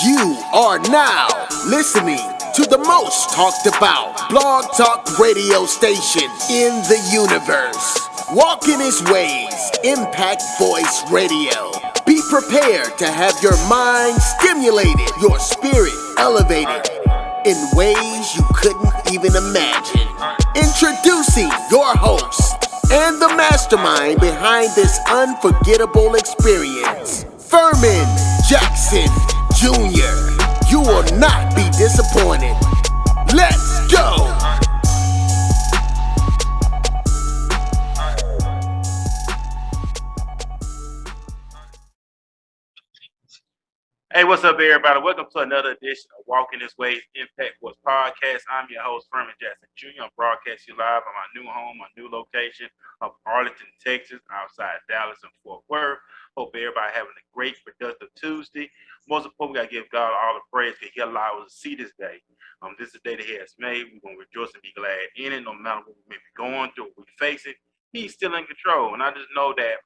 You are now listening to the most talked about blog talk radio station in the universe. Walk in his ways, Impact Voice Radio. Be prepared to have your mind stimulated, your spirit elevated in ways you couldn't even imagine. Introducing your host and the mastermind behind this unforgettable experience, Furman Jackson Jr. You will not be disappointed. Let's go! Hey, what's up, everybody? Welcome to another edition of Walking This Way's Impact Voice Podcast. I'm your host, Furman Jackson Jr. I'm broadcasting live on my new home, my new location of Arlington, Texas, outside Dallas and Fort Worth. Hope everybody having a great, productive Tuesday. Most importantly, I give God all the praise because He allowed us to see this day. This is the day that He has made. We're going to rejoice and be glad in it, no matter what we may be going through, what we face it. He's still in control, and I just know that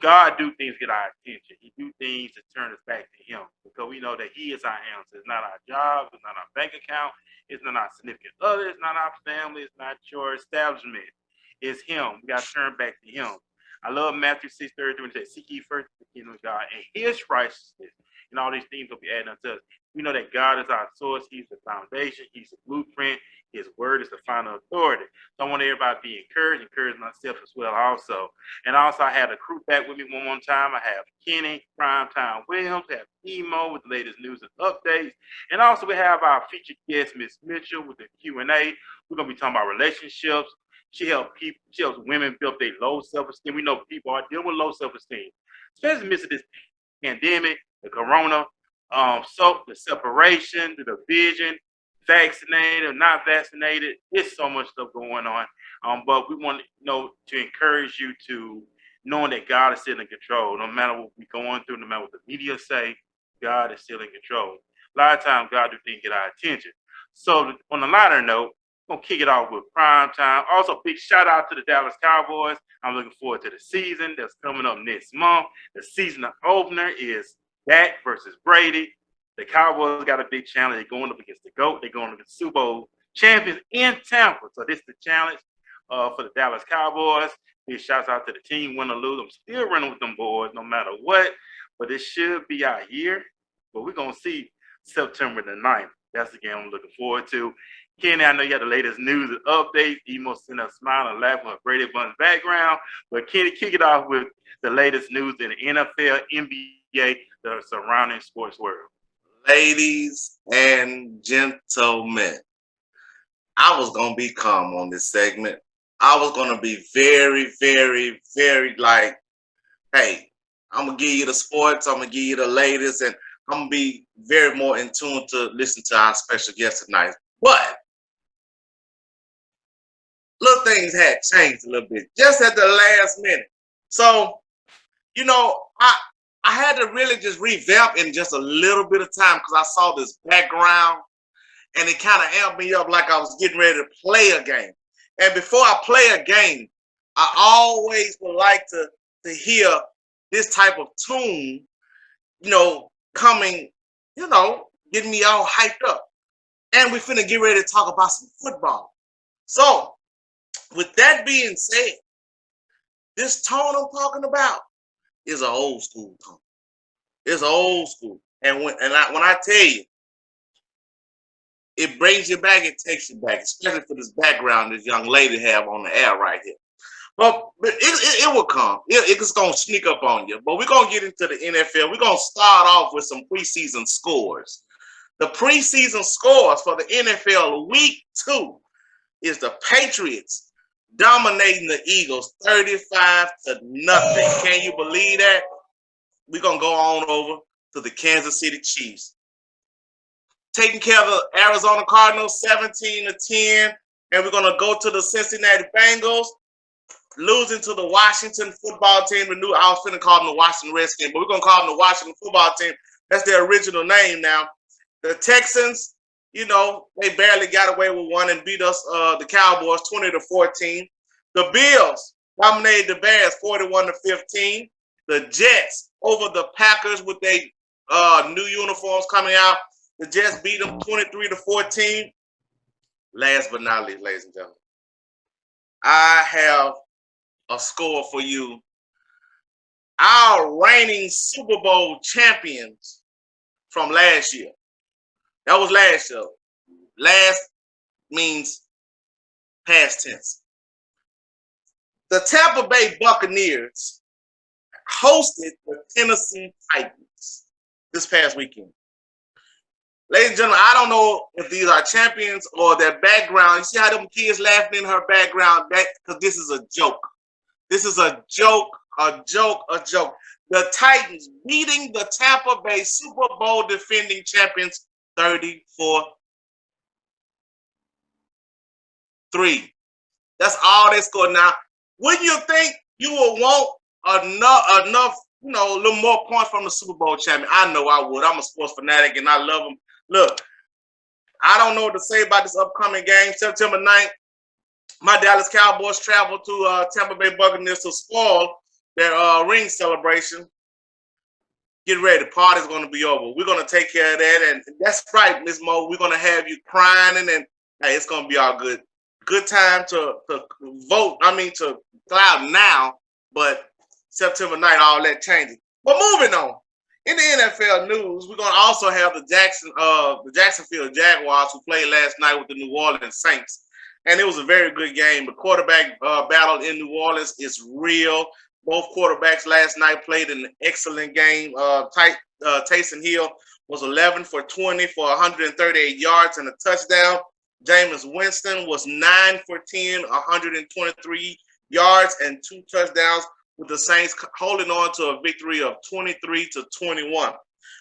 God do things to get our attention. He do things to turn us back to Him because we know that He is our answer. It's not our job. It's not our bank account. It's not our significant other. It's not our family. It's not your establishment. It's Him. We got to turn back to Him. I love Matthew 6:33 when it says, "Seek ye first the kingdom of God and His righteousness, and all these things will be added unto us." We know that God is our source. He's the foundation. He's the blueprint. His word is the final authority. So I want everybody to be encourage myself as well also. And also I have the crew back with me one more time. I have Kenny, Primetime Williams, I have Emo with the latest news and updates. And also we have our featured guest, Miss Mitchell, with the Q&A. We're going to be talking about relationships. She helps women build their low self-esteem. We know people are dealing with low self-esteem, especially amidst this pandemic, the corona, so the separation, the division, vaccinated or not vaccinated. There's so much stuff going on. But we want to encourage you to knowing that God is still in control. No matter what we're going through, no matter what the media say, God is still in control. A lot of times God do things to get our attention. So on a lighter note, I'm gonna kick it off with prime time. Also, big shout out to the Dallas Cowboys. I'm looking forward to the season that's coming up next month. The season opener is Dak versus Brady. The Cowboys got a big challenge. They're going up against the GOAT. They're going against Super Bowl champions in Tampa. So this is the challenge for the Dallas Cowboys. Big shouts out to the team, win or lose. I'm still running with them boys no matter what. But this should be our year. But we're going to see September the 9th. That's the game I'm looking forward to. Kenny, I know you had the latest news and updates. Emo sent a smile and laugh on Brady Bun's background. But Kenny, kick it off with the latest news in the NFL, NBA, the surrounding sports world. Ladies and gentlemen, I was going to be calm on this segment. I was going to be very, very, very like, hey, I'm going to give you the sports, I'm going to give you the latest, and I'm going to be very more in tune to listen to our special guest tonight. But little things had changed a little bit just at the last minute. So, I had to really just revamp in just a little bit of time because I saw this background and it kind of amped me up like I was getting ready to play a game. And before I play a game, I always would like to hear this type of tune, coming, getting me all hyped up. And we're finna get ready to talk about some football. So, with that being said, this tone I'm talking about is an old school tone. It's old school. And when I tell you, it brings you back, it takes you back, especially for this background this young lady have on the air right here. But it will come. It's going to sneak up on you. But we're going to get into the NFL. We're going to start off with some preseason scores. The preseason scores for the NFL week 2 is the Patriots dominating the Eagles 35-0. Can you believe that? We're going to go on over to the Kansas City Chiefs. Taking care of the Arizona Cardinals 17-10. And we're going to go to the Cincinnati Bengals losing to the Washington football team. I was going to call them the Washington Redskins, but we're going to call them the Washington football team. That's their original name now. The Texans, they barely got away with one and beat us, the Cowboys, 20-14. The Bills dominated the Bears, 41-15. The Jets over the Packers with their new uniforms coming out. The Jets beat them 23-14. Last but not least, ladies and gentlemen, I have a score for you. Our reigning Super Bowl champions from last year. That was last year. Last means past tense. The Tampa Bay Buccaneers hosted the Tennessee Titans this past weekend. Ladies and gentlemen, I don't know if these are champions or their background. You see how them kids laughing in her background? Because this is a joke. This is a joke, a joke, a joke. The Titans beating the Tampa Bay Super Bowl defending champions 34-3. That's all they scored. Now, wouldn't you think you would want enough, a little more points from the Super Bowl champion? I know I would. I'm a sports fanatic and I love them. Look, I don't know what to say about this upcoming game. September 9th, my Dallas Cowboys travel to Tampa Bay Buccaneers to spoil their ring celebration. Get ready. The party's going to be over. We're going to take care of that. And that's right, Ms. Mo. We're going to have you crying and hey, it's going to be all good. Good time to vote. To cloud now, but September 9th, all that changes. But moving on. In the NFL news, we're going to also have the Jacksonville Jaguars who played last night with the New Orleans Saints. And it was a very good game. The quarterback battle in New Orleans is real. Both quarterbacks last night played an excellent game. Taysom Hill was 11 for 20 for 138 yards and a touchdown. Jameis Winston was 9 for 10, 123 yards and 2 touchdowns, with the Saints holding on to a victory of 23-21.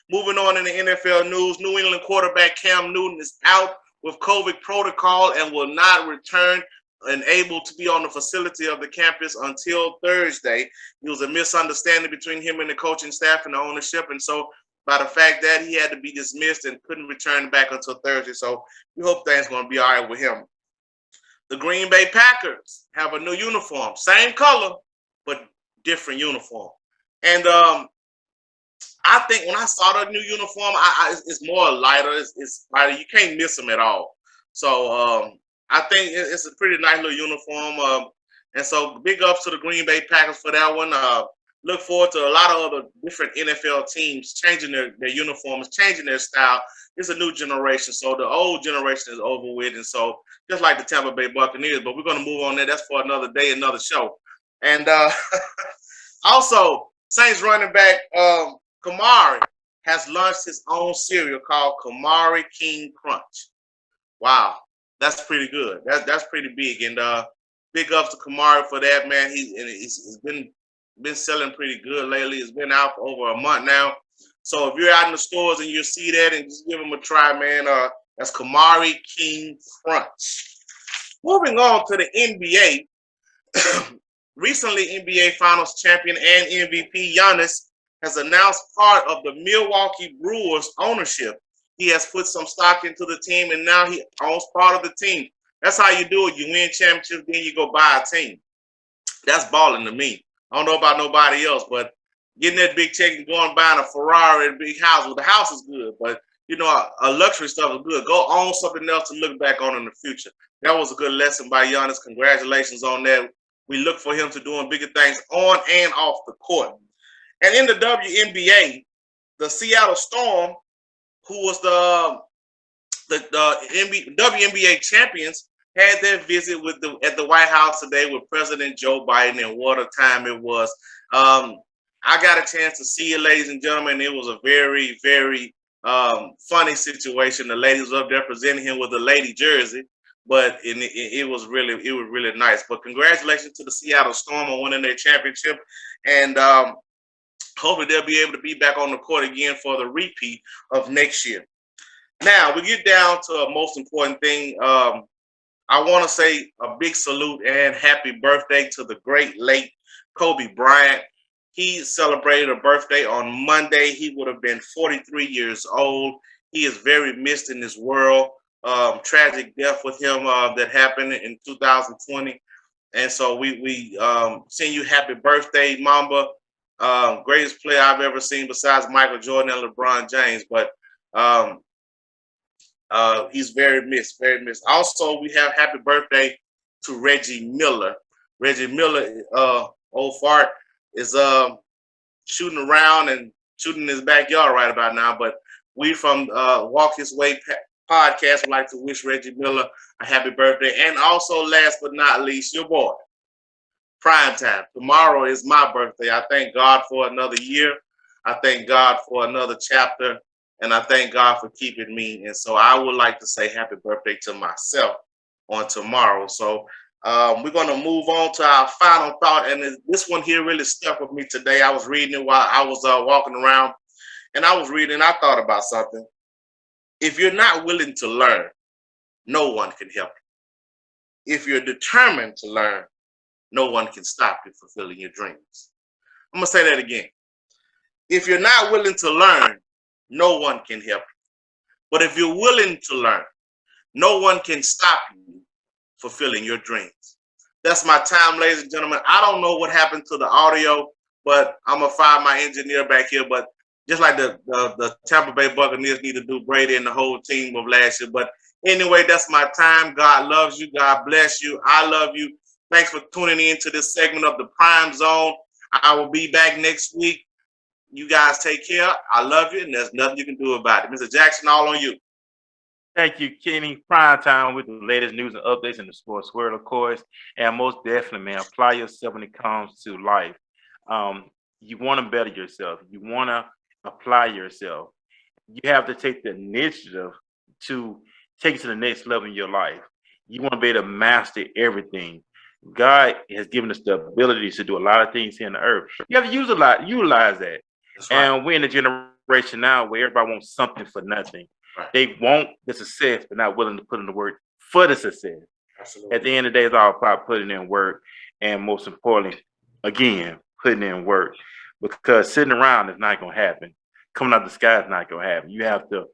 Moving on in the NFL news, New England quarterback Cam Newton is out with COVID protocol and will not return and able to be on the facility of the campus until Thursday. It was a misunderstanding between him and the coaching staff and the ownership, and so by the fact that he had to be dismissed and couldn't return back until Thursday. So we hope things going to be all right with him. The Green Bay Packers have a new uniform, same color, but different uniform. And I think when I saw the new uniform, it's more lighter. It's lighter. You can't miss them at all. So I think it's a pretty nice little uniform. And so big ups to the Green Bay Packers for that one. Look forward to a lot of other different NFL teams changing their uniforms, changing their style. It's a new generation. So the old generation is over with. And so just like the Tampa Bay Buccaneers, but we're going to move on there. That's for another day, another show. And also, Saints running back Kamari has launched his own cereal called Kamari King Crunch. Wow, that's pretty good. That's pretty big. And big ups to Kamari for that, man. He's been selling pretty good lately. It's been out for over a month now. So if you're out in the stores and you see that, and just give them a try, man. That's Kamari King Crunch. Moving on to the NBA. Recently, NBA Finals champion and MVP Giannis has announced part of the Milwaukee Brewers ownership. He has put some stock into the team, and now he owns part of the team. That's how you do it. You win championships, then you go buy a team. That's balling to me. I don't know about nobody else, but getting that big check and going buying a Ferrari and a big house, well, the house is good, but a luxury stuff is good. Go own something else to look back on in the future. That was a good lesson by Giannis. Congratulations on that. We look for him to doing bigger things on and off the court. And in the WNBA, the Seattle Storm, who was the WNBA champions, had their visit at the White House today with President Joe Biden, and what a time it was. I got a chance to see it, ladies and gentlemen. It was a very, very funny situation. The ladies were up there presenting him with a lady jersey, but it was really nice. But congratulations to the Seattle Storm on winning their championship, and hopefully they'll be able to be back on the court again for the repeat of next year. Now we get down to a most important thing. I want to say a big salute and happy birthday to the great late Kobe Bryant. He celebrated a birthday on Monday. He would have been 43 years old. He is very missed in this world. Tragic death with him that happened in 2020. And so we send you happy birthday, Mamba. Greatest player I've ever seen besides Michael Jordan and LeBron James. But um, he's very missed, very missed. Also, we have happy birthday to Reggie Miller. Reggie Miller, old fart, is shooting around and shooting in his backyard right about now. But we from Walk His Way podcast would like to wish Reggie Miller a happy birthday. And also, last but not least, your boy, Prime Time. Tomorrow is my birthday. I thank God for another year. I thank God for another chapter. And I thank God for keeping me. And so I would like to say happy birthday to myself on tomorrow. So we're going to move on to our final thought. And this one here really stuck with me today. I was reading it while I was walking around. And I was reading, I thought about something. If you're not willing to learn, no one can help you. If you're determined to learn, no one can stop you fulfilling your dreams. I'm going to say that again. If you're not willing to learn, no one can help you. But if you're willing to learn, no one can stop you fulfilling your dreams. That's my time, ladies and gentlemen. I don't know what happened to the audio, but I'm going to fire my engineer back here. But just like the Tampa Bay Buccaneers need to do Brady and the whole team of last year. But anyway, that's my time. God loves you. God bless you. I love you. Thanks for tuning in to this segment of the Prime Zone. I will be back next week. You guys take care. I love you, and there's nothing you can do about it. Mr. Jackson, all on you. Thank you, Kenny. Prime time with the latest news and updates in the sports world, of course. And most definitely, man, apply yourself when it comes to life. You want to better yourself. You want to apply yourself. You have to take the initiative to take it to the next level in your life. You want to be able to master everything. God has given us the ability to do a lot of things here on the earth. You have to utilize that. That's right. And we're in a generation now where everybody wants something for nothing. Right. They want the success, but not willing to put in the work for the success. Absolutely. At the end of the day, it's all about putting in work, and most importantly, again, putting in work. Because sitting around is not going to happen. Coming out the sky is not going to happen. You have to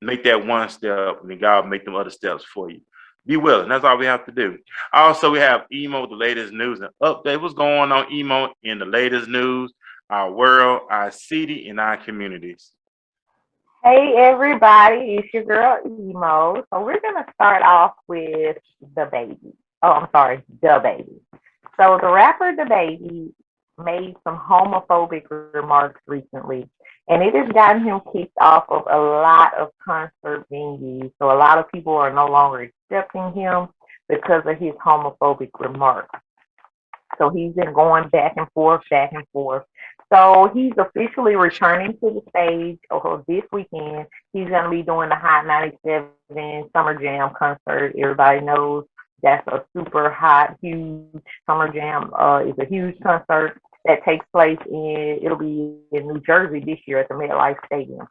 make that one step, and then God will make them other steps for you. Be willing. That's all we have to do. Also, we have Emo, the latest news and update. What's going on, Emo, in the latest news, our world, our city, and our communities? Hey everybody, it's your girl Emo. So we're gonna start off with the baby. Oh, I'm sorry, the baby. So the rapper the baby made some homophobic remarks recently, and it has gotten him kicked off of a lot of concert venues. So a lot of people are no longer accepting him because of his homophobic remarks. So he's been going back and forth, back and forth. So he's officially returning to the stage this weekend. He's going to be doing the Hot 97 Summer Jam concert. Everybody knows that's a super hot, huge Summer Jam. It's a huge concert that takes place it'll be in New Jersey this year at the MetLife Stadium.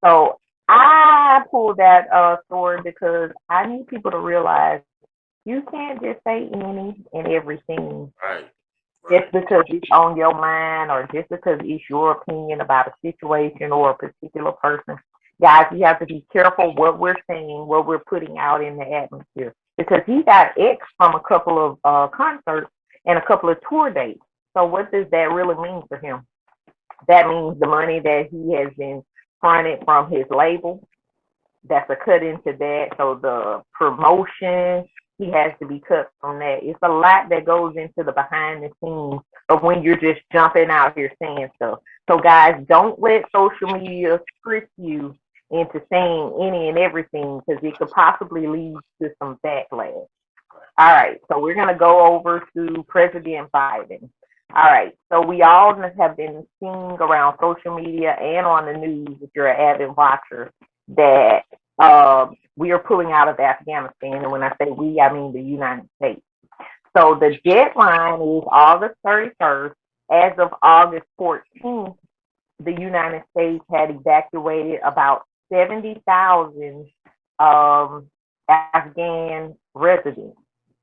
So I pulled that story because I need people to realize you can't just say any and everything. Right. Just because it's on your mind or just because it's your opinion about a situation or a particular person. Guys, you have to be careful what we're saying, what we're putting out in the atmosphere. Because he got X from a couple of concerts and a couple of tour dates. So what does that really mean for him? That means the money that he has been fronted from his label, that's a cut into that. So the promotion, he has to be cut from that. It's a lot that goes into the behind the scenes of when you're just jumping out here saying stuff. So guys, don't let social media trick you into saying any and everything because it could possibly lead to some backlash. All right, so we're going to go over to President Biden. All right, so we all have been seeing around social media and on the news, if you're an avid watcher, that we are pulling out of Afghanistan. And when I say we, I mean the United States. So the deadline is August 31st. As of August 14th, the United States had evacuated about 70,000 Afghan residents.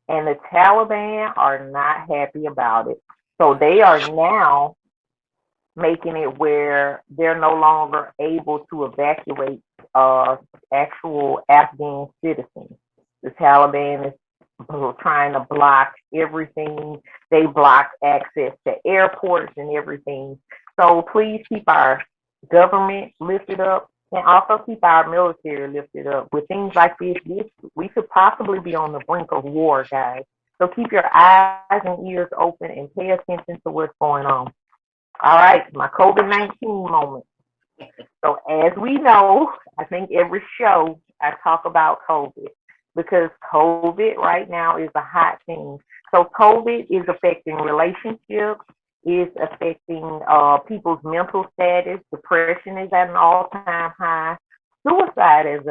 And the Taliban are not happy about it. So they are now making it where they're no longer able to evacuate actual Afghan citizens. The Taliban is trying to block everything. They block access to airports and everything. So please keep our government lifted up and also keep our military lifted up. With things like this, we could possibly be on the brink of war, guys. So keep your eyes and ears open and pay attention to what's going on. All right, my COVID-19 moment. So as we know, I think every show I talk about COVID because COVID right now is a hot thing. So COVID is affecting relationships, is affecting people's mental status. Depression is at an all-time high. Suicide is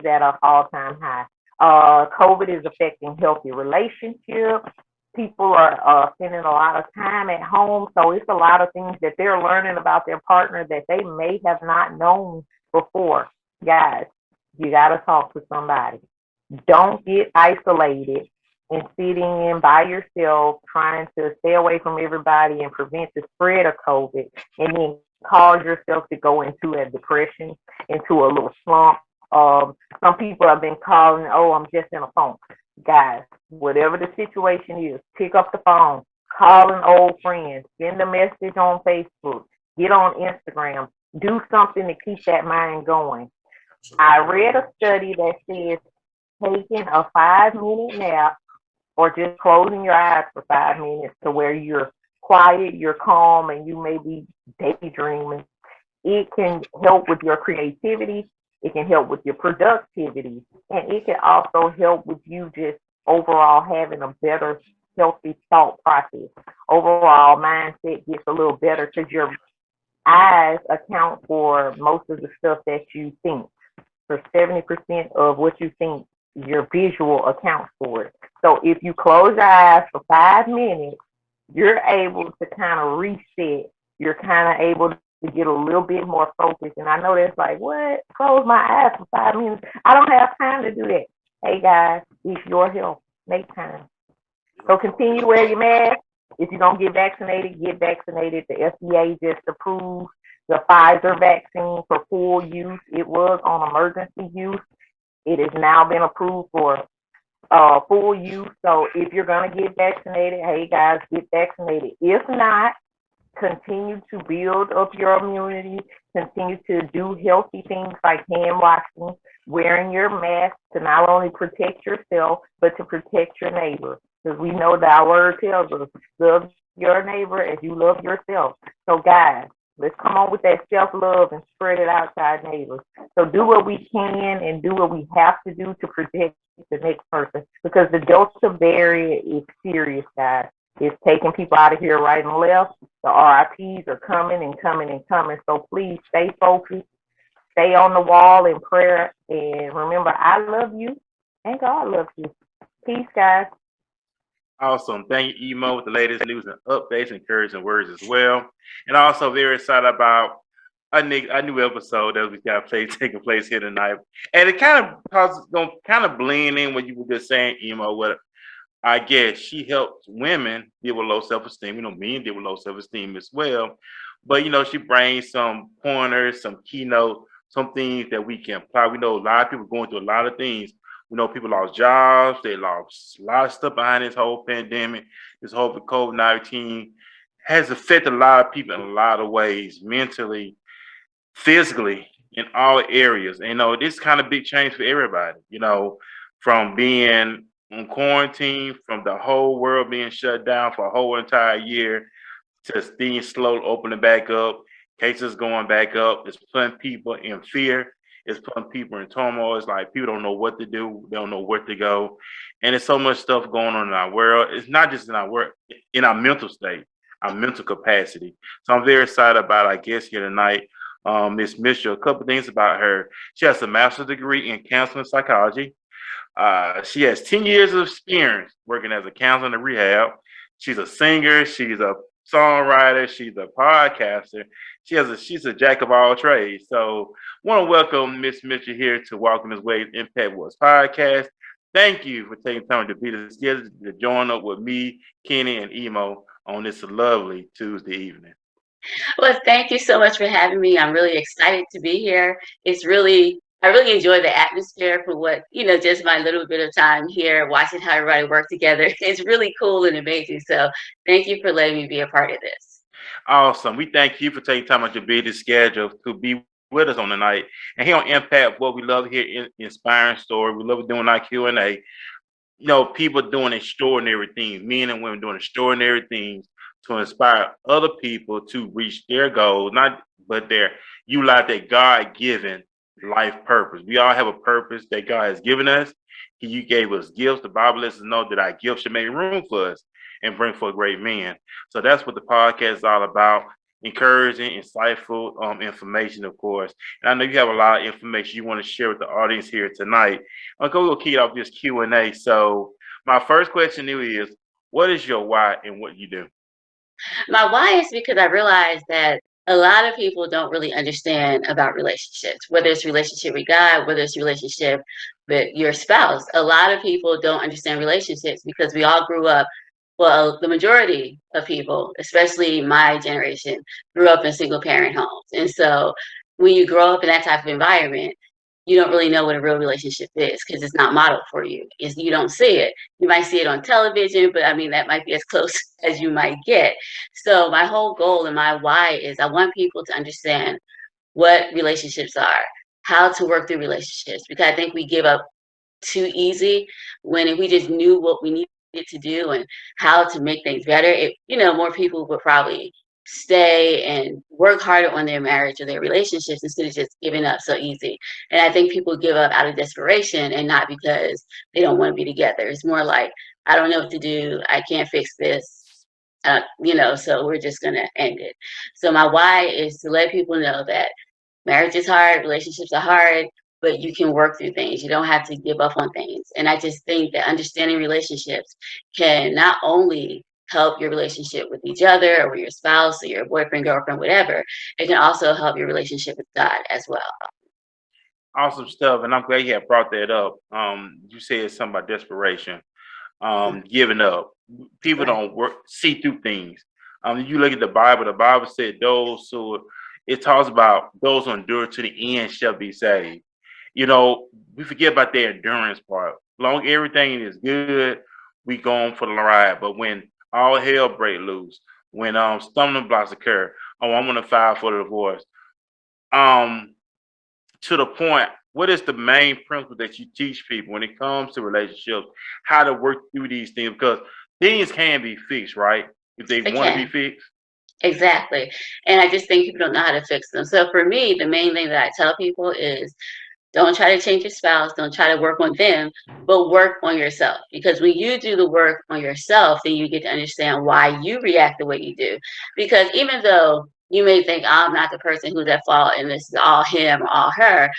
at an all-time high. COVID is affecting healthy relationships. People are spending a lot of time at home, so it's a lot of things that they're learning about their partner that they may have not known before. Guys, you got to talk to somebody. Don't get isolated and sitting in by yourself trying to stay away from everybody and prevent the spread of COVID and then cause yourself to go into a depression, into a little slump. Some people have been calling, oh, I'm just in a funk. Guys, whatever the situation is, pick up the phone, call an old friend, send a message on Facebook, get on Instagram, do something to keep that mind going. I read a study that says taking a 5-minute nap or just closing your eyes for 5 minutes to where you're quiet, you're calm, and you may be daydreaming. It can help with your creativity. It can help with your productivity. And it can also help with you just overall having a better, healthy thought process. Overall mindset gets a little better because your eyes account for most of the stuff that you think. For 70% of what you think, your visual accounts for it. So if you close your eyes for 5 minutes, you're able to kind of reset. You're kind of able to get a little bit more focused. And I know that's like, what? Close my eyes for 5 minutes? I don't have time to do that. Hey guys, it's your health. Make time. So continue to wear your mask. If you're going to get vaccinated, get vaccinated. The FDA just approved the Pfizer vaccine for full use. It was on emergency use. It has now been approved for full use. So if you're going to get vaccinated, hey guys, get vaccinated. If not, continue to build up your immunity, continue to do healthy things like hand washing, wearing your mask to not only protect yourself, but to protect your neighbor. Because we know that our word tells us, love your neighbor as you love yourself. So guys, let's come on with that self-love and spread it out to our neighbors. So do what we can and do what we have to do to protect the next person. Because the Delta variant is serious, guys. It's taking people out of here right and left. The RIPs are coming and coming and coming. So please stay focused, stay on the wall in prayer, and remember, I love you and God loves you. Peace, guys. Awesome. Thank you, Emo, with the latest news and updates, encouraging words as well. And also very excited about a new episode that we got taking place here tonight. And it kind of blend in what you were just saying, Emo, with I guess she helps women deal with low self-esteem. Men deal with low self-esteem as well. But, she brings some pointers, some keynote, some things that we can apply. We know a lot of people going through a lot of things. We know people lost jobs. They lost a lot of stuff behind this whole pandemic. This whole COVID-19 has affected a lot of people in a lot of ways, mentally, physically, in all areas. And, this kind of big change for everybody, from being on quarantine, from the whole world being shut down for a whole entire year to things slowly opening back up, cases going back up. It's putting people in fear. It's putting people in turmoil. It's like people don't know what to do. They don't know where to go. And there's so much stuff going on in our world. It's not just in our world, in our mental state, our mental capacity. So I'm very excited about our guest here tonight, Miss Mitchell. A couple things about her. She has a master's degree in counseling psychology. She has 10 years of experience working as a counselor and rehab. She's a singer. She's a songwriter. She's a podcaster. She's a jack of all trades. So want to welcome Miss Mitchell here to Walking This Way Impact Wars podcast. Thank you for taking time to be together to join up with me, Kenny, and Emo on this lovely Tuesday evening. Well, thank you so much for having me. I'm really excited to be here. It's really I really enjoy the atmosphere for what, just my little bit of time here, watching how everybody work together. It's really cool and amazing. So thank you for letting me be a part of this. Awesome. We thank you for taking time out your busy schedule to be with us on the night. And here on Impact, what we love here in Inspiring Story, we love doing our Q&A. People doing extraordinary things, men and women doing extraordinary things to inspire other people to reach their goals, but their utilize their God-given life purpose. We all have a purpose that God has given us. You gave us gifts. The Bible lets us know that our gifts should make room for us and bring forth great men. So that's what the podcast is all about. Encouraging, insightful information, of course. And I know you have a lot of information you want to share with the audience here tonight. I'll go kick off this Q&A. So my first question to you is, what is your why and what you do? My why is because I realized that a lot of people don't really understand about relationships, whether it's relationship with God, whether it's relationship with your spouse. A lot of people don't understand relationships because we all grew up, well, the majority of people, especially my generation, grew up in single parent homes. And so when you grow up in that type of environment, you don't really know what a real relationship is because it's not modeled for you. You don't see it. You might see it on television, but I mean, that might be as close as you might get. So my whole goal and my why is I want people to understand what relationships are, how to work through relationships, because I think we give up too easy when if we just knew what we needed to do and how to make things better, more people would probably stay and work harder on their marriage or their relationships instead of just giving up so easy. And I think people give up out of desperation and not because they don't want to be together. It's more like, I don't know what to do. I can't fix this. So we're just going to end it. So my why is to let people know that marriage is hard, relationships are hard, but you can work through things. You don't have to give up on things. And I just think that understanding relationships can not only help your relationship with each other or with your spouse or your boyfriend, girlfriend, whatever, it can also help your relationship with God as well. Awesome stuff. And I'm glad you have brought that up. You said something about desperation, giving up. People don't see through things. You look at the Bible said it talks about those who endure to the end shall be saved. We forget about the endurance part. Long everything is good, we go on for the ride. But when all hell break loose, when stumbling blocks occur, I'm gonna file for the divorce. To the point, what is the main principle that you teach people when it comes to relationships, how to work through these things? Because things can be fixed, right? If they want to be fixed. Exactly. And I just think people don't know how to fix them. So for me, the main thing that I tell people is don't try to change your spouse. Don't try to work on them, but work on yourself. Because when you do the work on yourself, then you get to understand why you react the way you do. Because even though you may think I'm not the person who's at fault and this is all him or all her,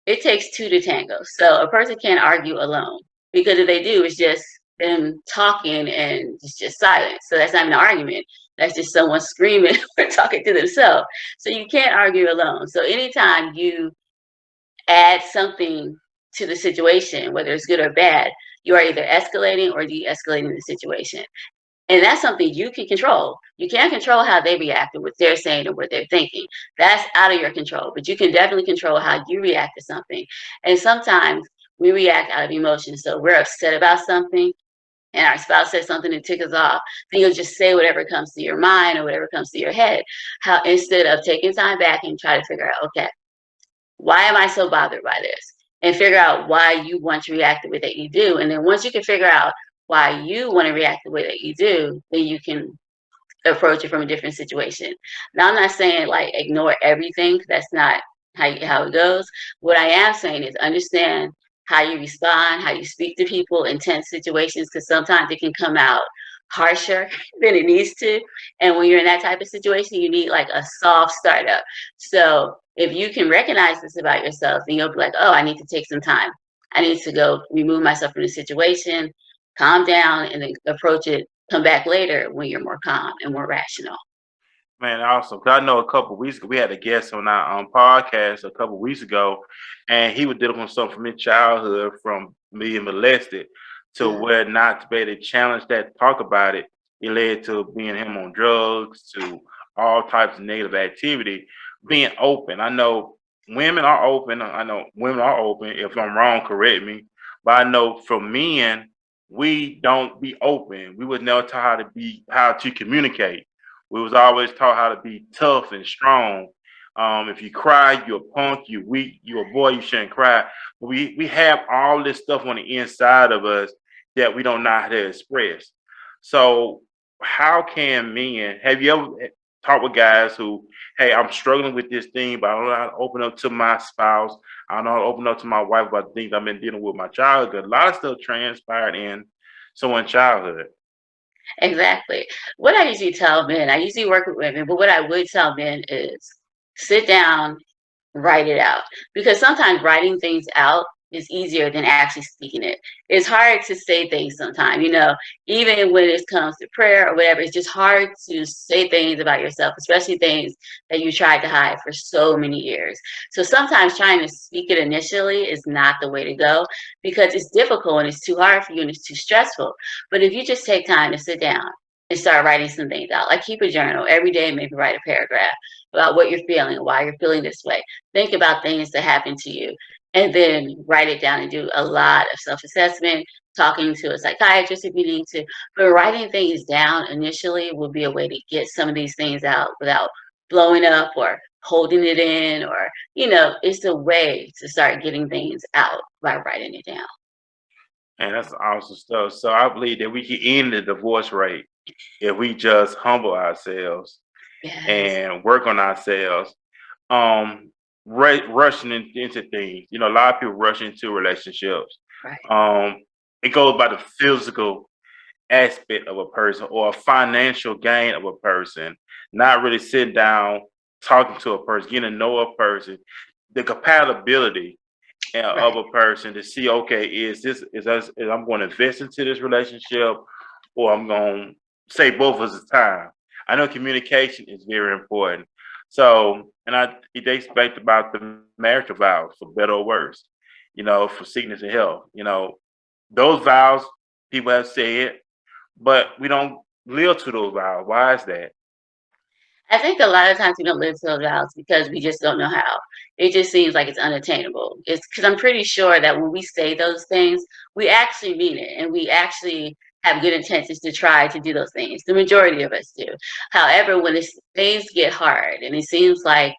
it takes two to tango. So a person can't argue alone because if they do, it's just them talking and it's just silence. So that's not an argument. That's just someone screaming or talking to themselves. So you can't argue alone. So anytime you add something to the situation, whether it's good or bad, you are either escalating or de-escalating the situation. And that's something you can control. You can't control how they react or what they're saying or what they're thinking. That's out of your control. But you can definitely control how you react to something. And sometimes we react out of emotion. So we're upset about something and our spouse says something that ticks us off, then you'll just say whatever comes to your mind or whatever comes to your head. Instead of taking time back and try to figure out, okay, why am I so bothered by this? And figure out why you want to react the way that you do. And then once you can figure out why you want to react the way that you do, then you can approach it from a different situation. Now, I'm not saying like ignore everything. That's not how it goes. What I am saying is understand how you respond, how you speak to people in tense situations, because sometimes it can come out harsher than it needs to. And when you're in that type of situation, you need like a soft startup. So if you can recognize this about yourself, then you'll be like, oh, I need to take some time. I need to go remove myself from the situation, calm down, and then approach it, come back later when you're more calm and more rational. Man, awesome. 'Cause I know a couple of weeks ago we had a guest on our podcast a couple of weeks ago, and he was dealing with something from his childhood, from being molested, to where not to be able to challenge that, talk about it. It led to being him on drugs, to all types of negative activity. Being open, I know women are open. I know women are open. If I'm wrong, correct me. But I know for men, we don't be open. We was never taught how to communicate. We was always taught how to be tough and strong. If you cry, you're a punk. You weak. You're a boy. You shouldn't cry. But we have all this stuff on the inside of us that we don't know how to express. So how can men? Have you ever talked with guys who, hey, I'm struggling with this thing, but I don't know how to open up to my spouse. I don't know how to open up to my wife about things I've been dealing with my childhood. A lot of stuff transpired in someone's childhood. Exactly. What I usually tell men, I usually work with women, but what I would tell men is sit down, write it out. Because sometimes writing things out is easier than actually speaking it. It's hard to say things sometimes, even when it comes to prayer or whatever, it's just hard to say things about yourself, especially things that you tried to hide for so many years. So sometimes trying to speak it initially is not the way to go because it's difficult and it's too hard for you and it's too stressful. But if you just take time to sit down and start writing some things out, like keep a journal every day, maybe write a paragraph about what you're feeling, why you're feeling this way. Think about things that happened to you and then write it down and do a lot of self-assessment, talking to a psychiatrist if you need to. But writing things down initially will be a way to get some of these things out without blowing up or holding it in or, it's a way to start getting things out by writing it down. And that's awesome stuff. So I believe that we can end the divorce rate if we just humble ourselves Yes. and work on ourselves. Um, rushing into things. A lot of people rush into relationships. Right. It goes by the physical aspect of a person or a financial gain of a person, not really sitting down, talking to a person, getting to know a person, the compatibility of Right. a person to see, okay, is I'm going to invest into this relationship or I'm going to say both of us time. I know communication is very important. So, and it dates back about the marriage vows for better or worse, for sickness and health. Those vows people have said, but we don't live to those vows. Why is that? I think a lot of times we don't live to those vows because we just don't know how. It just seems like it's unattainable. It's because I'm pretty sure that when we say those things, we actually mean it and we actually have good intentions to try to do those things. The majority of us do. However, when things get hard and it seems like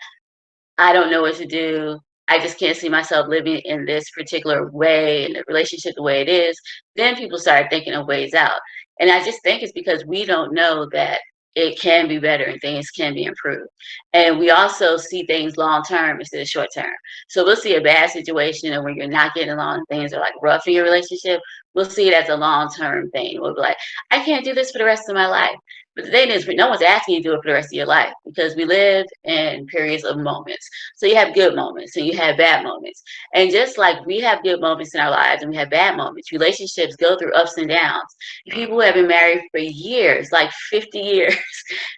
I don't know what to do. I just can't see myself living in this particular way in the relationship the way it is. Then people start thinking of ways out. And I just think it's because we don't know that it can be better and things can be improved. And we also see things long term instead of short term. So we'll see a bad situation and when you're not getting along and things are like rough in your relationship, we'll see it as a long term thing. We'll be like, I can't do this for the rest of my life. But the thing is, no one's asking you to do it for the rest of your life because we live in periods of moments. So you have good moments and you have bad moments. And just like we have good moments in our lives and we have bad moments, relationships go through ups and downs. People who have been married for years, like 50 years,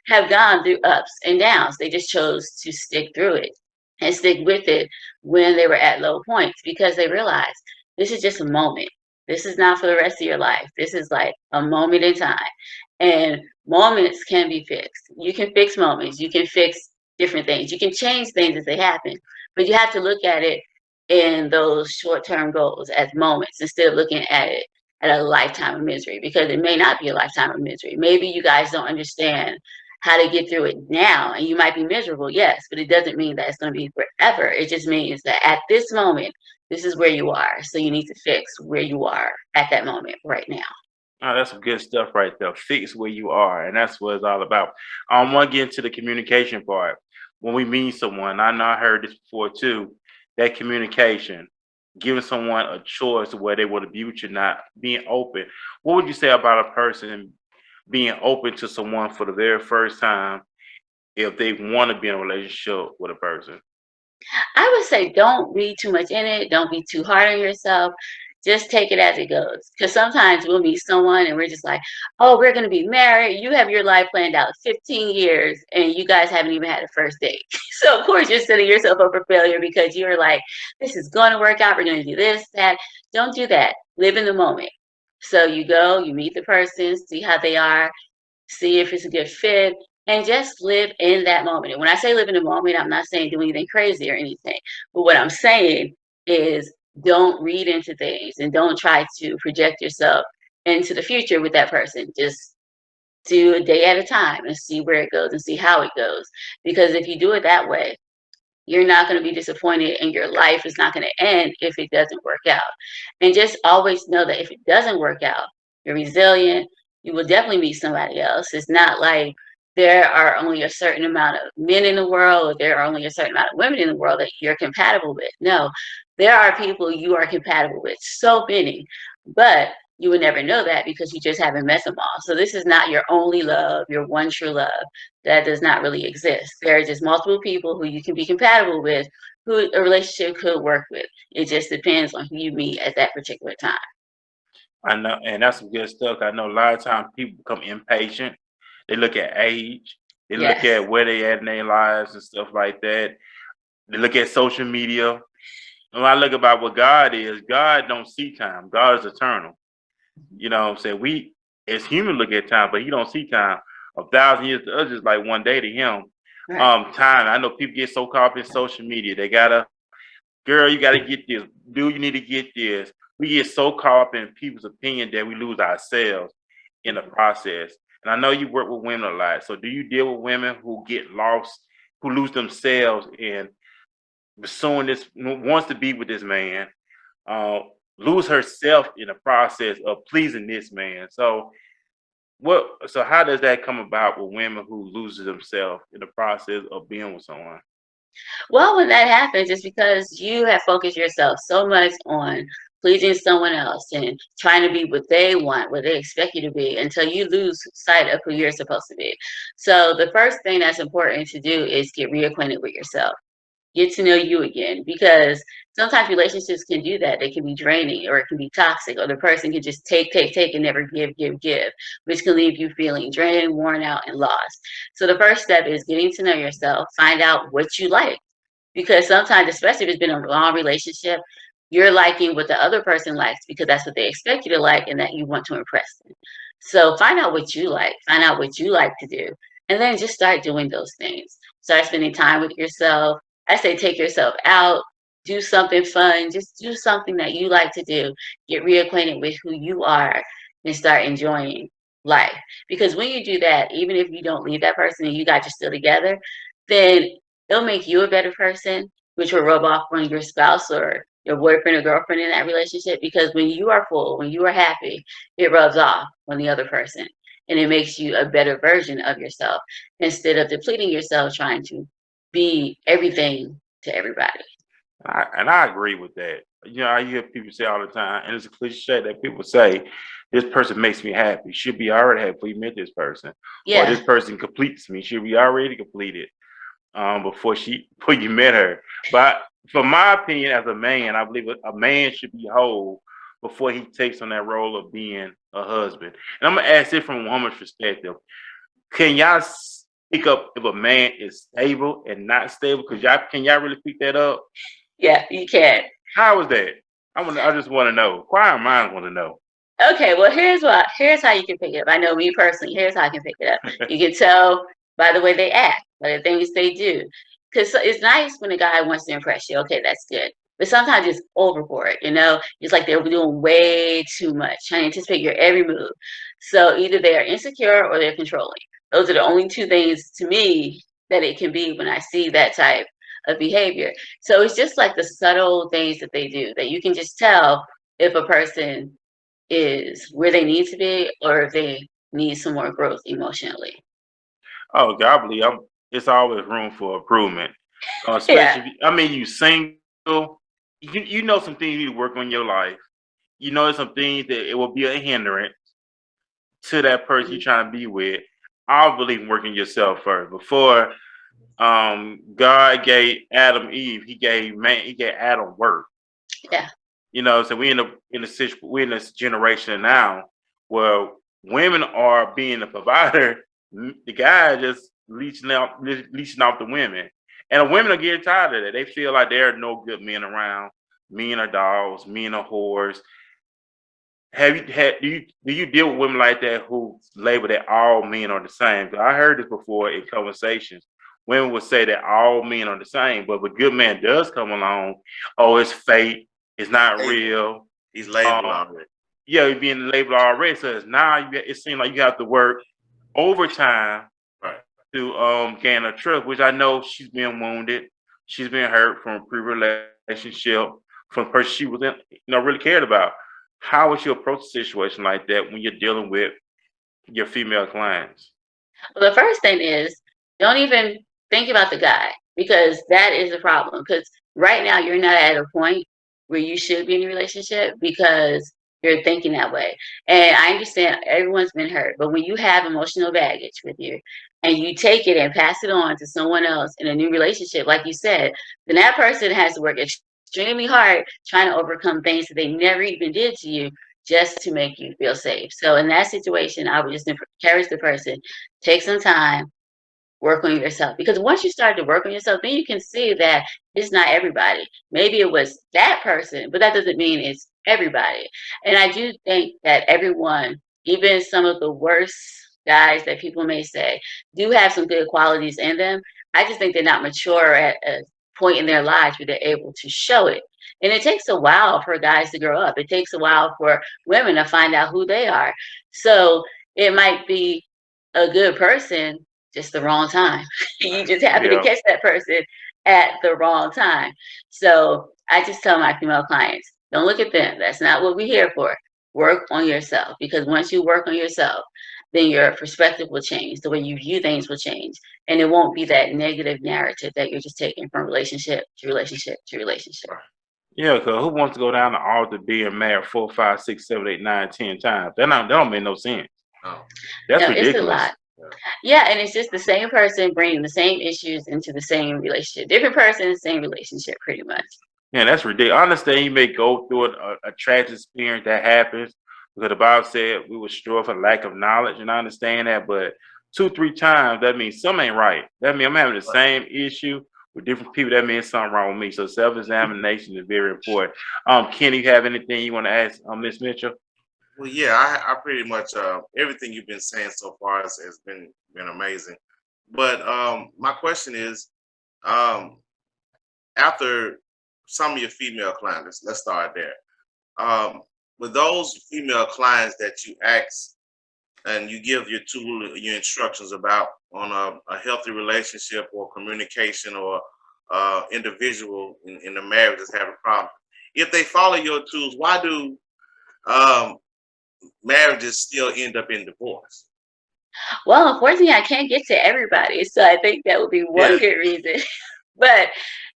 have gone through ups and downs. They just chose to stick through it and stick with it when they were at low points because they realized this is just a moment. This is not for the rest of your life. This is like a moment in time. And moments can be fixed. You can fix moments. You can fix different things. You can change things as they happen, but you have to look at it in those short-term goals as moments instead of looking at it at a lifetime of misery because it may not be a lifetime of misery. Maybe you guys don't understand how to get through it now and you might be miserable, yes, but it doesn't mean that it's going to be forever. It just means that at this moment, this is where you are. So you need to fix where you are at that moment right now. Oh, that's some good stuff right there. Fix where you are, and that's what it's all about. I want to get into the communication part. When we meet someone, I know I heard this before too. That communication, giving someone a choice of where they want to be with you, not being open. What would you say about a person being open to someone for the very first time if they want to be in a relationship with a person? I would say don't read too much in it. Don't be too hard on yourself. Just take it as it goes. Because sometimes we'll meet someone and we're just like, oh, we're going to be married. You have your life planned out 15 years and you guys haven't even had a first date. So, of course, you're setting yourself up for failure because you're like, this is going to work out. We're going to do this, that. Don't do that. Live in the moment. So you go, you meet the person, see how they are, see if it's a good fit. and just live in that moment. And when I say live in the moment, I'm not saying do anything crazy or anything. But what I'm saying is don't read into things and don't try to project yourself into the future with that person. Just do a day at a time and see where it goes and see how it goes. Because if you do it that way, you're not going to be disappointed and your life is not going to end if it doesn't work out. And just always know that if it doesn't work out, you're resilient. You will definitely meet somebody else. It's not like there are only a certain amount of men in the world or there are only a certain amount of women in the world that you're compatible with. No, there are people you are compatible with, so many. But you would never know that because you just haven't met them all. So this is not your only love, your one true love. That does not really exist. There are just multiple people who you can be compatible with, who a relationship could work with. It just depends on who you meet at that particular time. I know, and that's some good stuff. I know a lot of times people become impatient. They look at age, they look Yes. at where they at in their lives and stuff like that. They look at social media. When I look about what God is, God don't see time. God is eternal. You know what I'm saying? We as humans look at time, but he don't see time. 1,000 years to us is like one day to him. Right. Time. I know people get so caught up in social media. They gotta, girl, you gotta get this. Dude, you need to get this. We get so caught up in people's opinion that we lose ourselves in the process. And I know you work with women a lot. So do you deal with women who get lost, who lose themselves in pursuing this, wants to be with this man, uh, lose herself in the process of pleasing this man? So how does that come about with women who loses themselves in the process of being with someone? Well, when that happens, it's because you have focused yourself so much on pleasing someone else and trying to be what they want, what they expect you to be, until you lose sight of who you're supposed to be. So the first thing that's important to do is get reacquainted with yourself. Get to know you again, because sometimes relationships can do that. They can be draining or it can be toxic, or the person can just take and never give, which can leave you feeling drained, worn out, and lost. So the first step is getting to know yourself, find out what you like, because sometimes, especially if it's been a long relationship, you're liking what the other person likes because that's what they expect you to like and that you want to impress them. So find out what you like, find out what you like to do, and then just start doing those things. Start spending time with yourself. I say take yourself out, do something fun, just do something that you like to do. Get reacquainted with who you are and start enjoying life. Because when you do that, even if you don't leave that person and you guys are still together, then it'll make you a better person, which will rub off on your spouse or your boyfriend or girlfriend in that relationship. Because when you are full, when you are happy, it rubs off on the other person. And it makes you a better version of yourself instead of depleting yourself trying to be everything to everybody. I agree with that. You know, I hear people say all the time, and it's a cliche that people say, "This person makes me happy." Should be already happy before you met this person, or Yeah. this person completes me. Should be already completed before you met her. But from my opinion, as a man, I believe a man should be whole before he takes on that role of being a husband. And I'm gonna ask it from a woman's perspective. Can y'all speak up if a man is stable and not stable? Cause y'all can y'all really pick that up? Yeah, you can. How is that? I just want to know. Inquiring minds want to know. Okay, well, here's how you can pick it up. I know me personally, here's how I can pick it up. You can tell by the way they act, by the things they do. Because it's nice when a guy wants to impress you. Okay, that's good. But sometimes it's overboard, you know? It's like they're doing way too much, trying to anticipate your every move. So either they are insecure or they're controlling. Those are the only two things to me that it can be when I see that type of behavior. So it's just like the subtle things that they do that you can just tell if a person is where they need to be or if they need some more growth emotionally. Oh, God, I believe it's always room for improvement. Yeah. Especially, I mean, you single, you know some things you need to work on in your life. You know some things that it will be a hindrance to that person you're Mhm. trying to be with. I believe in working yourself first. Before God gave Adam Eve, he gave Adam work. Yeah. You know, so we're in this generation now where women are being the provider. The guy just leeching off the women, and the women are getting tired of that. They feel like there are no good men around. Men are dogs. Men are whores. Have you had do you deal with women like that who label that all men are the same? 'Cause I heard this before in conversations. Women would say that all men are the same, but if a good man does come along, oh, it's fake, it's not real. He's labeled Um, already. yeah, you're being labeled already. So it's now it seems like you have to work overtime Right. to gain a trust, which I know she's been wounded, she's been hurt from a pre-relationship, from a person she was in, really cared about. How would you approach a situation like that when you're dealing with your female clients? Well, the first thing is don't even think about the guy because that is the problem. Because right now you're not at a point where you should be in a relationship because you're thinking that way. And I understand everyone's been hurt, but when you have emotional baggage with you and you take it and pass it on to someone else in a new relationship, like you said, then that person has to work extremely hard trying to overcome things that they never even did to you just to make you feel safe. So in that situation, I would just encourage the person, take some time, work on yourself. Because once you start to work on yourself, then you can see that it's not everybody. Maybe it was that person, but that doesn't mean it's everybody. And I do think that everyone, even some of the worst guys that people may say, do have some good qualities in them. I just think they're not mature at a point in their lives where they're able to show it. And it takes a while for guys to grow up. It takes a while for women to find out who they are. So it might be a good person, just the wrong time. You just happen to Yeah. catch that person at the wrong time. So I just tell my female clients, don't look at them. That's not what we're here for. Work on yourself because once you work on yourself, then your perspective will change. The way you view things will change. And it won't be that negative narrative that you're just taking from relationship to relationship to relationship. Yeah, because who wants to go down the altar being married 4, 5, 6, 7, 8, 9, 10 times? That don't make no sense. No. That's No, it's a ridiculous. lot. Yeah, and it's just the same person bringing the same issues into the same relationship. Different person, same relationship, pretty much. Yeah, that's ridiculous. I understand you may go through a tragic experience that happens because the Bible said we were struck for lack of knowledge, and I understand that. But 2, 3 times, that means something ain't right. That means I'm having the same issue with different people. That means something wrong with me. So self-examination is very important. Kenny, you have anything you want to ask Miss Mitchell? Well, yeah, I pretty much everything you've been saying so far has been amazing. But my question is, um, after some of your female clients, let's start there. With those female clients that you ask and you give your instructions about on a healthy relationship or communication or individual in the marriage that's having a problem, if they follow your tools, why do um, marriages still end up in divorce? Well, unfortunately, I can't get to everybody, so I think that would be one Yeah, good reason. But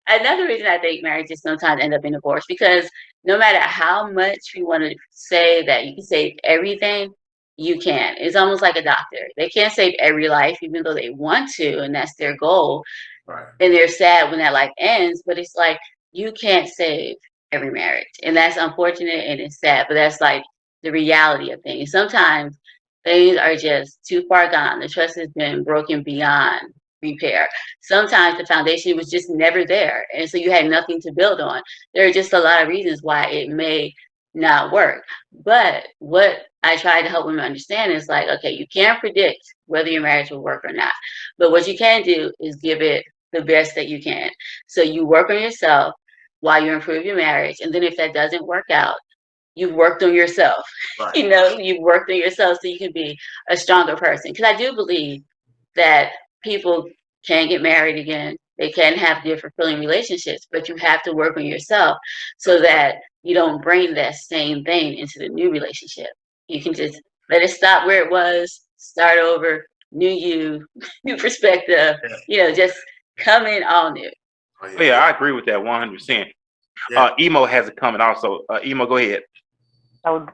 another reason I think marriages sometimes end up in divorce because no matter how much we want to say that you can save everything, you can't. It's almost like a doctor. They can't save every life, even though they want to, and that's their goal. right. And they're sad when that life ends, but it's like you can't save every marriage. And that's unfortunate and it's sad, but that's like the reality of things. Sometimes things are just too far gone. The trust has been broken beyond repair. Sometimes the foundation was just never there. And so you had nothing to build on. There are just a lot of reasons why it may not work. But what I try to help women understand is like, okay, you can't predict whether your marriage will work or not. But what you can do is give it the best that you can. So you work on yourself while you improve your marriage. And then if that doesn't work out, you've worked on yourself. Right. You've worked on yourself so you can be a stronger person. Because I do believe that people can get married again. They can have good, fulfilling relationships, but you have to work on yourself so that you don't bring that same thing into the new relationship. You can just let it stop where it was, start over, new you, new perspective, just come in all new. Oh, Oh, yeah, I agree with that 100%. yeah. Emo has a comment also. Emo, go ahead. So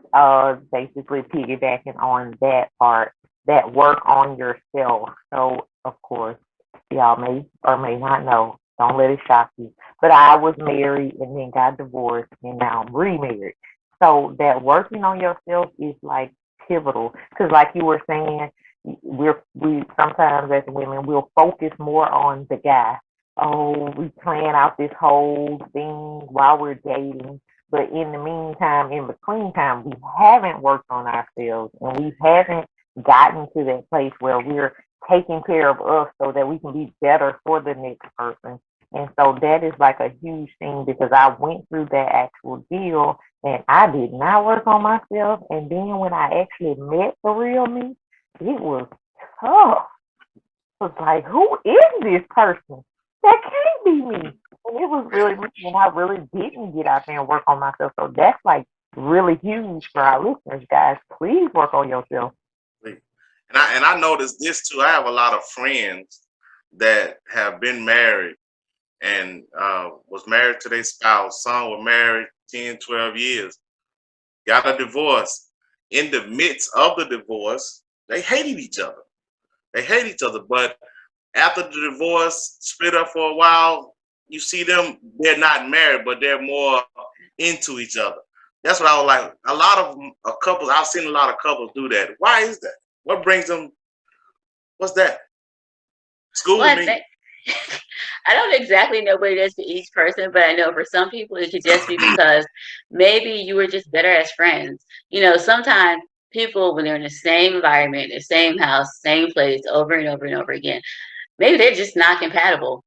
basically piggybacking on that part, that work on yourself. So of course, y'all may or may not know. Don't let it shock you. But I was married and then got divorced and now I'm remarried. So that working on yourself is like pivotal. Because like you were saying, we sometimes as women we'll focus more on the guy. Oh, we plan out this whole thing while we're dating. But in the meantime, in between time, we haven't worked on ourselves and we haven't gotten to that place where we're taking care of us so that we can be better for the next person. And so that is like a huge thing because I went through that actual deal and I did not work on myself. And then when I actually met the real me, it was tough. It was like, who is this person? That can't be me. And it was really, and I really didn't get out there and work on myself. So that's like really huge for our listeners, guys. Please work on yourself. And I noticed this too. I have a lot of friends that have been married and was married to their spouse. Some were married 10, 12 years, got a divorce. In the midst of the divorce, they hated each other. They hate each other. But after the divorce, split up for a while, you see them, they're not married, but they're more into each other. That's what I was like. A lot of couples, I've seen a lot of couples do that. Why is that? What brings them? What's that? School Well, me. I don't exactly know what it is for each person, but I know for some people it could just be because maybe you were just better as friends. Sometimes people, when they're in the same environment, the same house, same place over and over and over again, maybe they're just not compatible.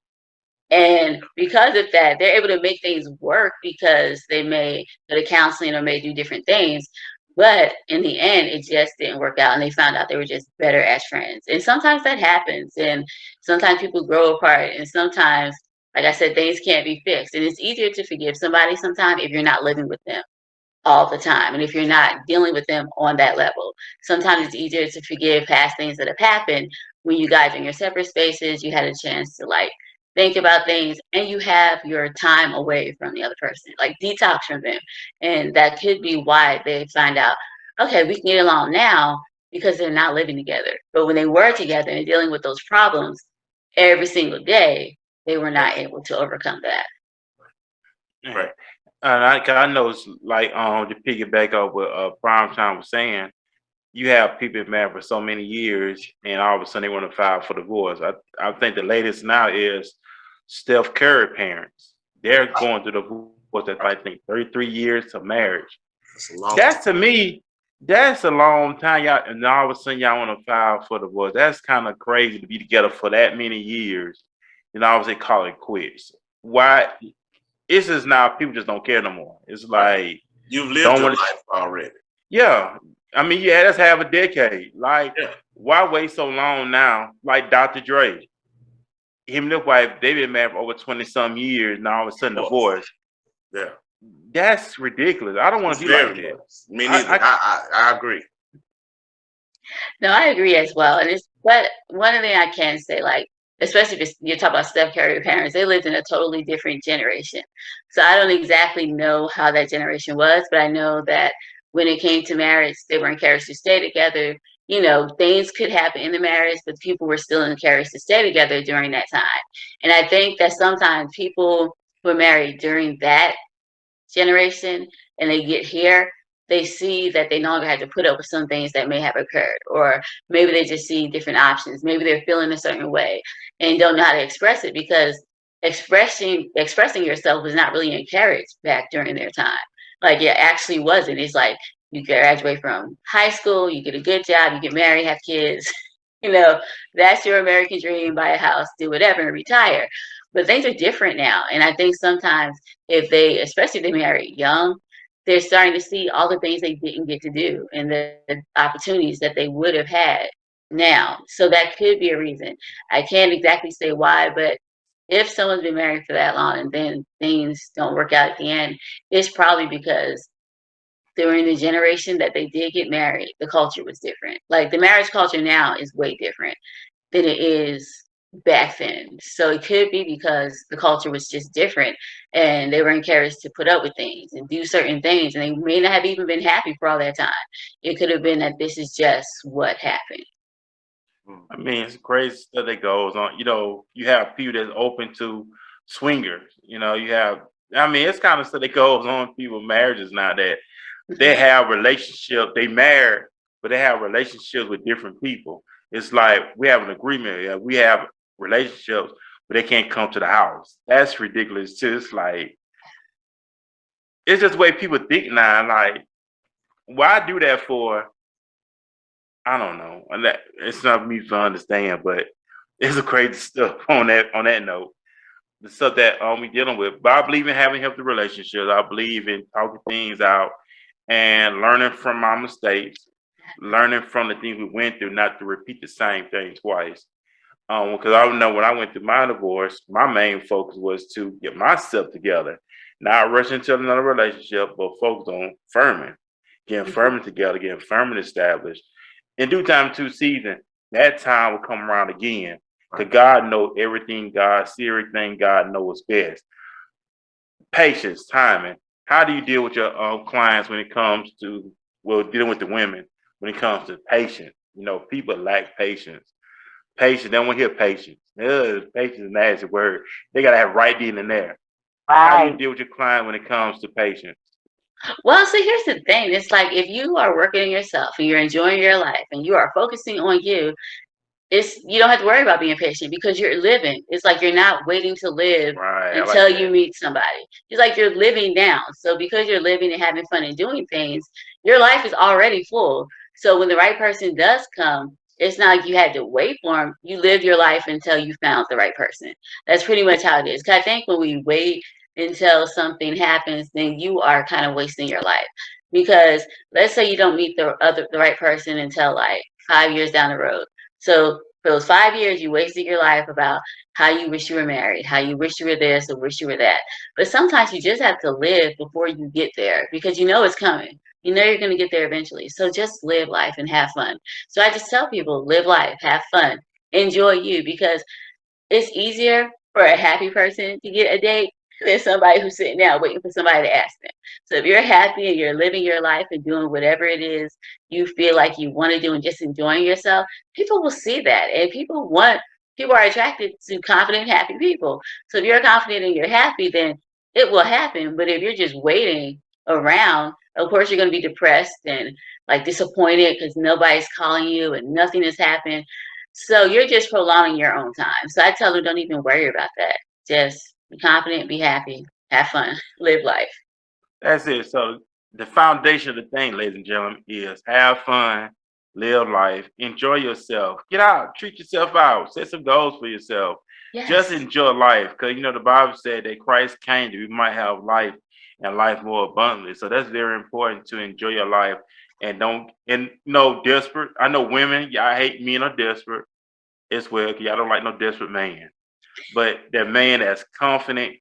And because of that, they're able to make things work because they may go to counseling or may do different things. But in the end, it just didn't work out. And they found out they were just better as friends. And sometimes that happens. And sometimes people grow apart. And sometimes, like I said, things can't be fixed. And it's easier to forgive somebody sometimes if you're not living with them all the time. And if you're not dealing with them on that level, sometimes it's easier to forgive past things that have happened when you guys are in your separate spaces, you had a chance to like think about things and you have your time away from the other person, like detox from them. And that could be why they find out, okay, we can get along now because they're not living together. But when they were together and dealing with those problems every single day, they were not able to overcome that. Right. And I know it's like to piggyback up what Prime Time was saying, you have people been married for so many years, and all of a sudden they want to file for divorce. I think the latest now is Steph Curry parents. They're going through divorce at I think 33 years of marriage. That's a long That's to me, that's a long time. Y'all, and all of a sudden y'all want to file for divorce. That's kind of crazy to be together for that many years, and all of a sudden call it quits. Why? It's just now people just don't care no more. It's like You've lived don't your want to. life already. Yeah, I mean, yeah, that's half a decade. Like, Yeah. why wait so long now? Like Dr. Dre, him and his wife, they've been married for over 20 some years. Now all of a sudden Of course. divorce. Yeah. That's ridiculous. I don't want It's to be like very that. much. Me neither. I I agree. No, I agree as well. And it's but one thing I can say, like, especially if you're talking about Steph Curry parents, they lived in a totally different generation. So I don't exactly know how that generation was, but I know that when it came to marriage, they were encouraged to stay together. Things could happen in the marriage, but people were still encouraged to stay together during that time. And I think that sometimes people who are married during that generation and they get here, they see that they no longer have to put up with some things that may have occurred, or maybe they just see different options. Maybe they're feeling a certain way and don't know how to express it because expressing yourself was not really encouraged back during their time. Like it actually wasn't. It's like you graduate from high school, you get a good job, you get married, have kids. you know, that's your American dream, buy a house, do whatever, and retire. But things are different now. And I think sometimes if they, especially if they marry young, they're starting to see all the things they didn't get to do and the opportunities that they would have had now. So that could be a reason. I can't exactly say why, but if someone's been married for that long and then things don't work out at the end, it's probably because during the generation that they did get married, the culture was different. Like the marriage culture now is way different than it is back then. So it could be because the culture was just different and they were encouraged to put up with things and do certain things and they may not have even been happy for all that time. It could have been that this is just what happened. I mean, it's crazy stuff that goes on. You have people that's open to swingers. You have. I mean, it's kind of stuff that goes on in people's marriages now that they have relationships. They married, but they have relationships with different people. It's like we have an agreement. Yeah, we have relationships, but they can't come to the house. That's ridiculous too. It's like it's just the way people think now. Like, why do that for? I don't know. And that it's not me to understand, but it's a crazy stuff on that note. The stuff that we dealing with. But I believe in having healthy relationships. I believe in talking things out and learning from my mistakes, learning from the things we went through, not to repeat the same thing twice. Because I know when I went through my divorce, my main focus was to get myself together, not rush into another relationship, but focus on firming, getting firming together, getting firming established. In due time, two season, that time will come around again. Because God knows everything, God see everything, God knows best. Patience, timing. How do you deal with your clients when it comes to, well, dealing with the women when it comes to patience? You know, people lack patience. Patience, they don't want to hear patience. Patience is a nasty word. They got to have right then and there. How do you Right. deal with your client when it comes to patience? Well, so here's the thing. It's like if you are working on yourself and you're enjoying your life and you are focusing on you, it's you don't have to worry about being patient because you're living. It's like you're not waiting to live Right, I like until you that. meet somebody. It's like you're living now. So because you're living and having fun and doing things, your life is already full. So when the right person does come, it's not like you had to wait for them. You live your life until you found the right person. That's pretty much how it is. 'Cause I think when we wait until something happens, then you are kind of wasting your life. Because let's say you don't meet the right person until like 5 years down the road. So for those 5 years, you wasted your life about how you wish you were married, how you wish you were this or wish you were that. But sometimes you just have to live before you get there because you know it's coming. You know you're going to get there eventually. So just live life and have fun. So I just tell people, live life, have fun, enjoy you because it's easier for a happy person to get a date than somebody who's sitting down waiting for somebody to ask them. So if you're happy and you're living your life and doing whatever it is you feel like you want to do and just enjoying yourself, people will see that. And people are attracted to confident, happy people. So if you're confident and you're happy, then it will happen. But if you're just waiting around, of course you're going to be depressed and like disappointed because nobody's calling you and nothing has happened. So you're just prolonging your own time. So I tell them, don't even worry about that. Just be confident, be happy, have fun, live life. That's it. So the foundation of the thing, ladies and gentlemen, is have fun, live life, enjoy yourself, get out, treat yourself out, set some goals for yourself. Just Yes. enjoy life, because you know the Bible said that Christ came that we might have life and life more abundantly. So that's very important to enjoy your life and don't and no desperate. I know women, y'all hate men are desperate as well, because y'all don't like no desperate man. But that man that's confident,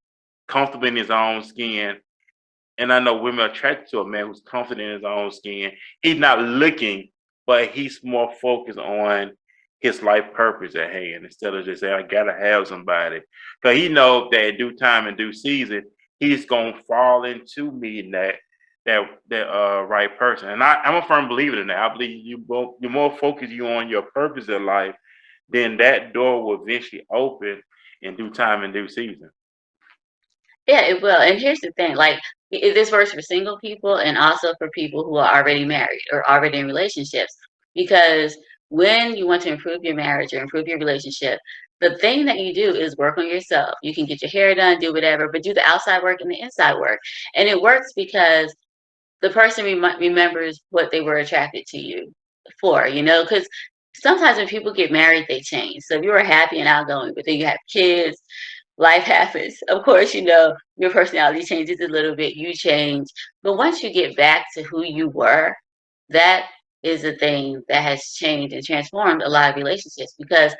comfortable in his own skin, and I know women are attracted to a man who's confident in his own skin. He's not looking, but he's more focused on his life purpose at hand instead of just saying, I gotta have somebody. Because he knows that in due time and due season, he's gonna fall into meeting that right person. And I'm a firm believer in that. I believe you more focused you on your purpose in life, then that door will eventually open in due time and due season. Yeah, it will. And here's the thing, like this works for single people and also for people who are already married or already in relationships. Because when you want to improve your marriage or improve your relationship, the thing that you do is work on yourself. You can get your hair done, do whatever, but do the outside work and the inside work. And it works because the person remembers what they were attracted to you for, because sometimes when people get married, they change. So if you were happy and outgoing, but then you have kids, life happens. Of course, your personality changes a little bit, you change. But once you get back to who you were, that is a thing that has changed and transformed a lot of relationships because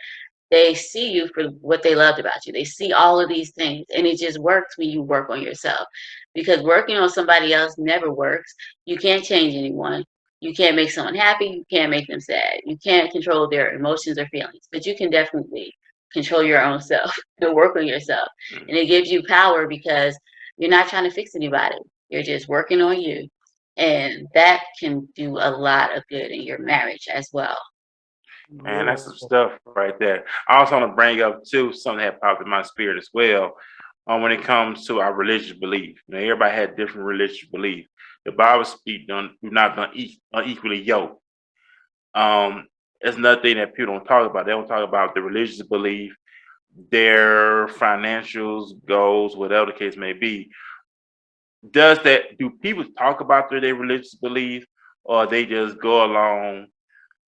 they see you for what they loved about you. They see all of these things, and it just works when you work on yourself. Because working on somebody else never works. You can't change anyone. You can't make someone happy. You can't make them sad. You can't control their emotions or feelings, but you can definitely control your own self and work on yourself. And it gives you power because you're not trying to fix anybody. You're just working on you. And that can do a lot of good in your marriage as well. Man, that's some Yeah. stuff right there. I also want to bring up too something that popped in my spirit as well. When it comes to our religious belief, everybody had different religious belief. The Bible speaks do not unequally yoke. It's nothing that people don't talk about. They don't talk about the religious belief, their financials, goals, whatever the case may be. do people talk about their religious beliefs, or they just go along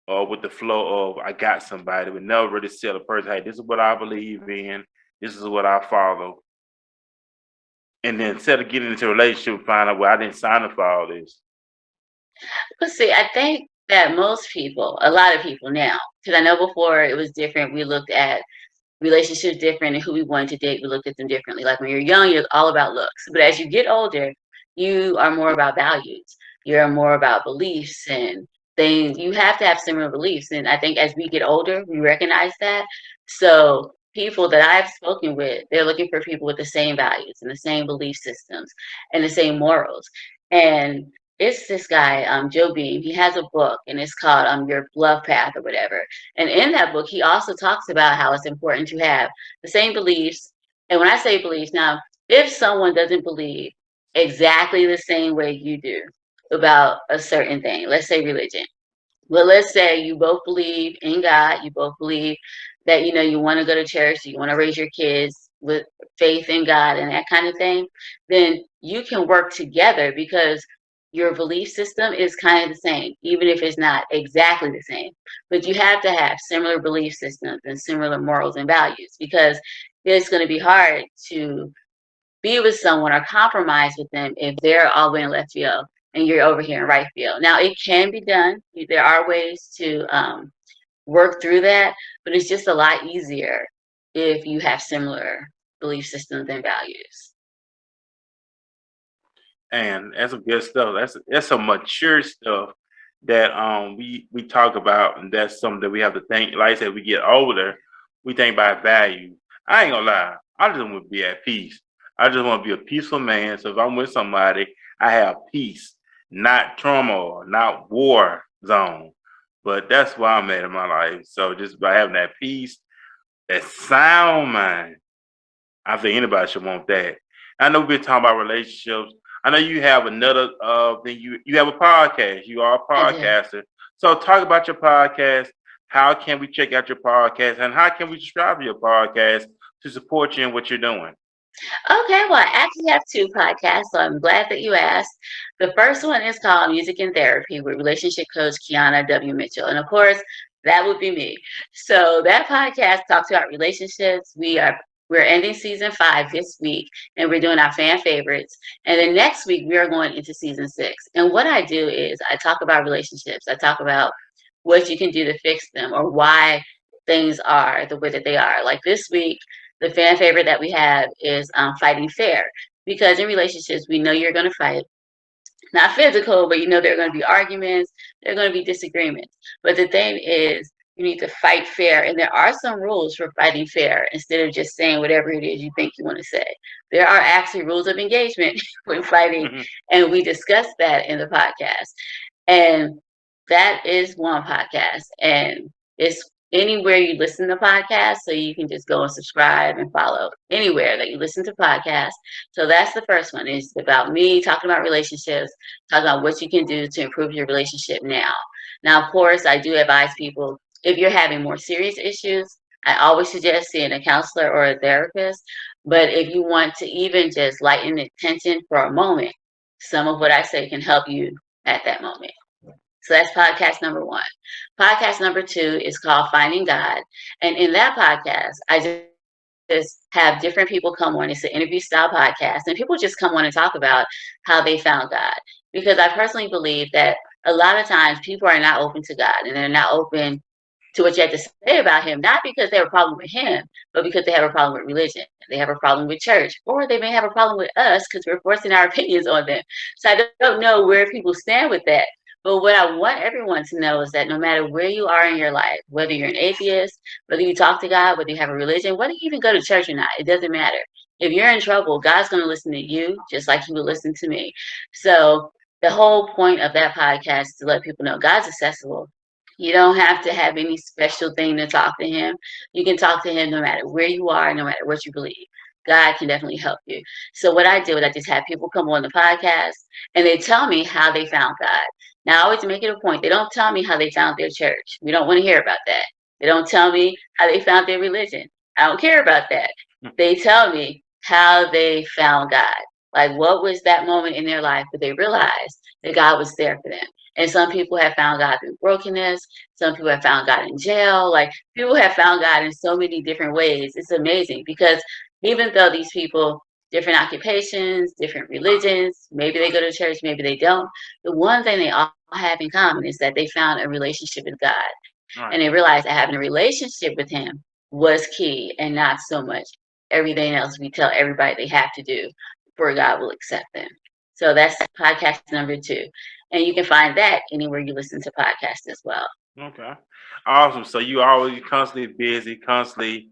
with the flow of I got somebody, but never really tell a person, hey, this is what I believe in, this is what I follow. And then instead of getting into a relationship, find out, well, I didn't sign up for all this. But see, I think that most people, a lot of people now, because I know before it was different. We looked at relationships different and who we wanted to date. We looked at them differently. Like when you're young, you're all about looks. But as you get older, you are more about values. You're more about beliefs and things. You have to have similar beliefs. And I think as we get older, we recognize that. So people that I've spoken with, they're looking for people with the same values and the same belief systems and the same morals. And it's this guy, Joe Beam. He has a book and it's called Your Love Path or whatever. And in that book, he also talks about how it's important to have the same beliefs. And when I say beliefs, now, if someone doesn't believe exactly the same way you do about a certain thing, let's say religion, well, let's say you both believe in God, you both believe that, you want to go to church, you want to raise your kids with faith in God and that kind of thing, then you can work together because your belief system is kind of the same, even if it's not exactly the same. But you have to have similar belief systems and similar morals and values because it's going to be hard to be with someone or compromise with them if they're all the way in left field and you're over here in right field. Now, it can be done. There are ways to work through that, but it's just a lot easier if you have similar belief systems and values. And that's some good stuff. That's some mature stuff that we talk about, and that's something that we have to think. Like I said, we get older, we think about value. I ain't gonna lie, I just want to be at peace. I just want to be a peaceful man. So if I'm with somebody, I have peace, not turmoil, not war zone. But that's why I'm at in my life. So just by having that peace, that sound mind, I think anybody should want that. I know we've been talking about relationships. I know you have another thing. You have a podcast. You are a I do. podcaster. So talk about your podcast. How can we check out your podcast, and how can we subscribe to your podcast to support you in what you're doing? Okay, well, I actually have two podcasts, so I'm glad that you asked. The first one is called Music and Therapy with relationship coach Keana W. Mitchell. And of course, that would be me. So that podcast talks about relationships. We're ending season 5 this week, and we're doing our fan favorites. And then next week we are going into season 6. And what I do is I talk about relationships. I talk about what you can do to fix them or why things are the way that they are. Like this week, the fan favorite that we have is fighting fair. Because in relationships, we know you're going to fight. Not physical, but there are going to be arguments, there are going to be disagreements. But the thing is, you need to fight fair. And there are some rules for fighting fair instead of just saying whatever it is you think you want to say. There are actually rules of engagement when fighting. And we discussed that in the podcast. And that is one podcast. And it's anywhere you listen to podcasts. So you can just go and subscribe and follow anywhere that you listen to podcasts. So that's the first one. It's about me talking about relationships, talking about what you can do to improve your relationship now. Now, of course, I do advise people if you're having more serious issues, I always suggest seeing a counselor or a therapist. But if you want to even just lighten the tension for a moment, some of what I say can help you at that moment. So that's podcast number 1. Podcast number 2 is called Finding God. And in that podcast, I just have different people come on. It's an interview style podcast. And people just come on and talk about how they found God. Because I personally believe that a lot of times people are not open to God and they're not open to what you have to say about him, not because they have a problem with him, but because they have a problem with religion. They have a problem with church, or they may have a problem with us because we're forcing our opinions on them. So I don't know where people stand with that. But what I want everyone to know is that no matter where you are in your life, whether you're an atheist, whether you talk to God, whether you have a religion, whether you even go to church or not, it doesn't matter. If you're in trouble, God's going to listen to you just like he would listen to me. So the whole point of that podcast is to let people know God's accessible. You don't have to have any special thing to talk to him. You can talk to him no matter where you are, no matter what you believe. God can definitely help you. So what I do is I just have people come on the podcast and they tell me how they found God. Now, I always make it a point. They don't tell me how they found their church. We don't want to hear about that. They don't tell me how they found their religion. I don't care about that. They tell me how they found God Like, what was that moment in their life where they realized that God was there for them? And some people have found God through brokenness. Some people have found God in jail. Like, people have found God in so many different ways. It's amazing because even though these people, different occupations, different religions, maybe they go to church, maybe they don't, the one thing they all have in common is that they found a relationship with God. And they realized that having a relationship with Him was key and not so much everything else we tell everybody they have to do before God will accept them. So that's podcast number 2. And you can find that anywhere you listen to podcasts as well. Okay. Awesome. So you always constantly busy, constantly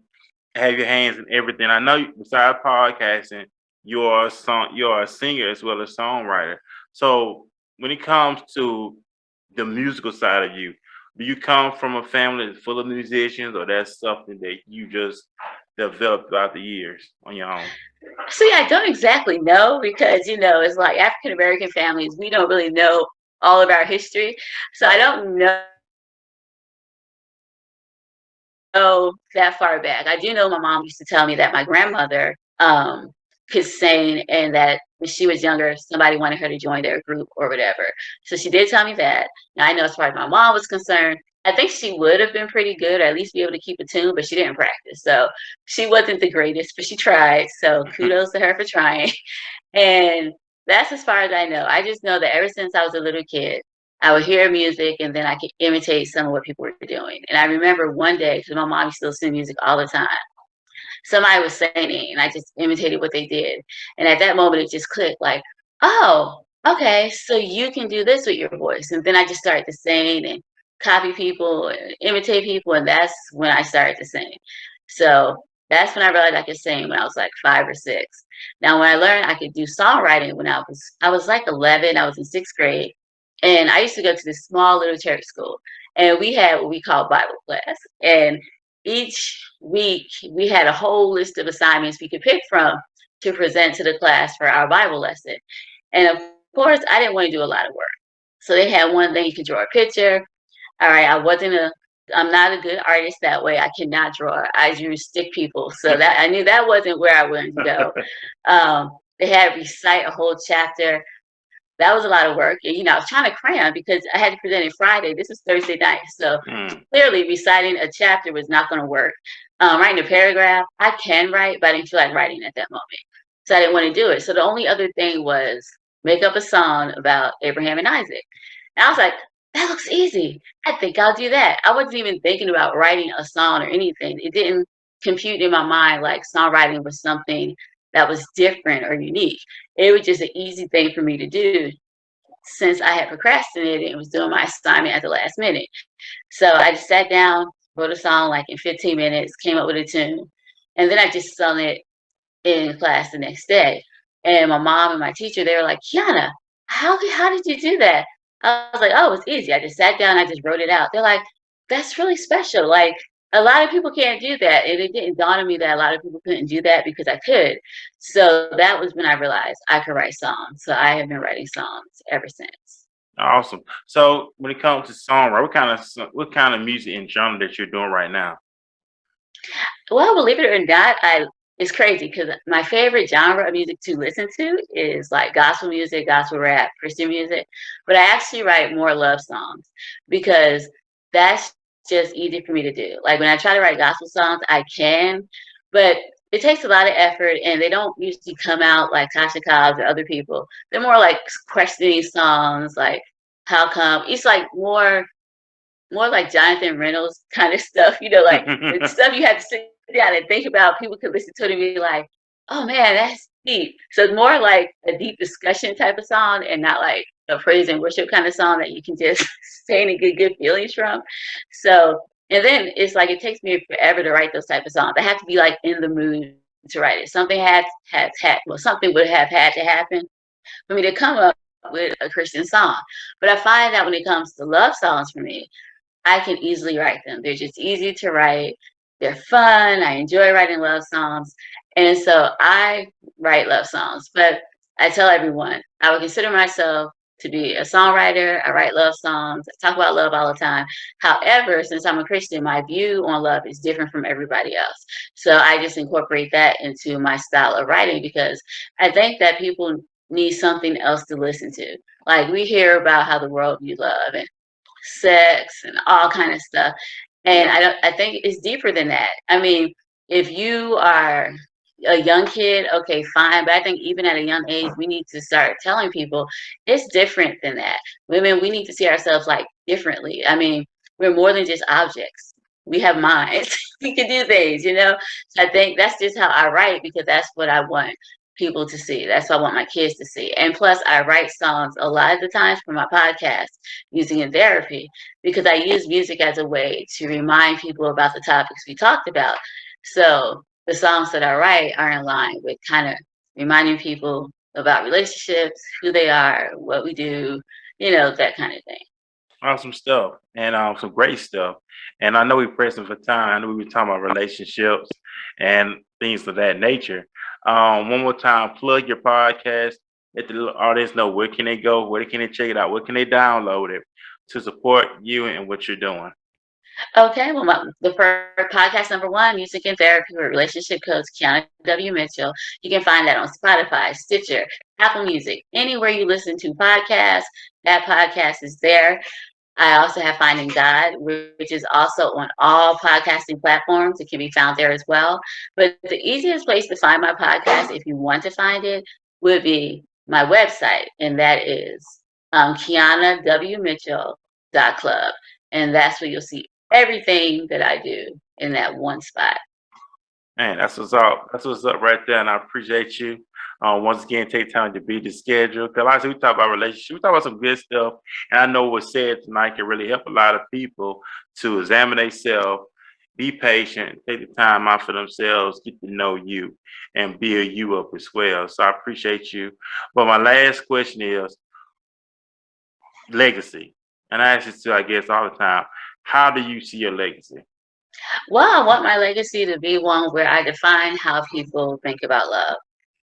have your hands in everything. I know besides podcasting, you're a singer as well as songwriter. So when it comes to the musical side of you, do you come from a family that's full of musicians, or that's something that you just developed throughout the years on your own? See, I don't exactly know because, it's like African American families, we don't really know all of our history. So I don't know that far back. I do know my mom used to tell me that my grandmother could sing and that when she was younger, somebody wanted her to join their group or whatever. So she did tell me that. Now I know as far as my mom was concerned, I think she would have been pretty good, or at least be able to keep a tune, but she didn't practice. So she wasn't the greatest, but she tried. So kudos to her for trying. And that's as far as I know. I just know that ever since I was a little kid, I would hear music and then I could imitate some of what people were doing. And I remember one day, because my mom used to listen to music all the time, somebody was singing and I just imitated what they did. And at that moment, it just clicked like, oh, okay, so you can do this with your voice. And then I just started to sing and copy people and imitate people. And that's when I started to sing. So that's when I realized I could sing when I was like 5 or 6. Now, when I learned I could do songwriting when I was like 11, I was in 6th grade. And I used to go to this small little church school. And we had what we call Bible class. And each week we had a whole list of assignments we could pick from to present to the class for our Bible lesson. And of course, I didn't want to do a lot of work. So they had one thing you could draw a picture. All right, I'm not a good artist that way. I cannot draw. I drew stick people. So that I knew that wasn't where I wanted to go. They had recite a whole chapter. That was a lot of work. And, I was trying to cram because I had to present it Friday. This was Thursday night. So clearly reciting a chapter was not going to work. Writing a paragraph, I can write, but I didn't feel like writing at that moment. So I didn't want to do it. So the only other thing was make up a song about Abraham and Isaac. And I was like, that looks easy. I think I'll do that. I wasn't even thinking about writing a song or anything. It didn't compute in my mind like songwriting was something that was different or unique. It was just an easy thing for me to do since I had procrastinated and was doing my assignment at the last minute. So I just sat down, wrote a song like in 15 minutes, came up with a tune, and then I just sung it in class the next day. And my mom and my teacher, they were like, Keana, how did you do that? I was like, oh, it's easy. I just sat down, I just wrote it out. They're like, that's really special. Like, a lot of people can't do that. And it didn't dawn on me that a lot of people couldn't do that because I could. So that was when I realized I could write songs. So I have been writing songs ever since. Awesome. So when it comes to songwriting, what kind of music and genre that you're doing right now? Well, believe it or not, it's crazy because my favorite genre of music to listen to is like gospel music, gospel rap, Christian music. But I actually write more love songs because that's just easy for me to do. Like when I try to write gospel songs, I can, but it takes a lot of effort and they don't usually come out like Tasha Cobbs or other people. They're more like questioning songs, like how come? It's like more like Jonathan Reynolds kind of stuff, like the stuff you have to sit down and think about. People could listen to it and be like, oh man, that's deep. So it's more like a deep discussion type of song and not like a praise and worship kind of song that you can just sing and get good feelings from. So, and then it's like it takes me forever to write those type of songs. I have to be like in the mood to write it. Something would have had to happen for me to come up with a Christian song. But I find that when it comes to love songs for me, I can easily write them. They're just easy to write. They're fun. I enjoy writing love songs. And so I write love songs. But I tell everyone, I would consider myself to be a songwriter. I write love songs. I talk about love all the time. However, since I'm a Christian, my view on love is different from everybody else. So I just incorporate that into my style of writing because I think that people need something else to listen to. Like we hear about how the world views love and sex and all kind of stuff. And Yeah. I think it's deeper than that. I mean, if you are a young kid, okay, fine. But I think even at a young age, we need to start telling people it's different than that. Women, we need to see ourselves like differently. I mean, we're more than just objects. We have minds. We can do things, you know? So I think that's just how I write because that's what I want people to see. That's what I want my kids to see. And plus, I write songs a lot of the times for my podcast using in therapy because I use music as a way to remind people about the topics we talked about. So the songs that I write are in line with kind of reminding people about relationships, who they are, what we do, you know, that kind of thing. Awesome stuff and some great stuff. And I know we're pressing for time. I know we were talking about relationships and things of that nature. One more time, plug your podcast. Let the audience know where can they go, where can they check it out, where can they download it to support you and what you're doing. Okay, well, the first podcast number one, Music and Therapy with Relationship Coach Keana W. Mitchell. You can find that on Spotify, Stitcher, Apple Music, anywhere you listen to podcasts. That podcast is there. I also have Finding God, which is also on all podcasting platforms. It can be found there as well. But the easiest place to find my podcast, if you want to find it, would be my website, and that is KeanaWMitchell.club. And that's where you'll see everything that I do in that one spot. Man, that's what's up. That's what's up right there. And I appreciate you. Once again, take time to beat the schedule. Because like I said, we talk about relationships. We talk about some good stuff. And I know what's said tonight can really help a lot of people to examine themselves, be patient, take the time out for themselves, get to know you, and build you up as well. So I appreciate you. But my last question is legacy. And I ask this to, I guess, all the time. How do you see your legacy? Well, I want my legacy to be one where I define how people think about love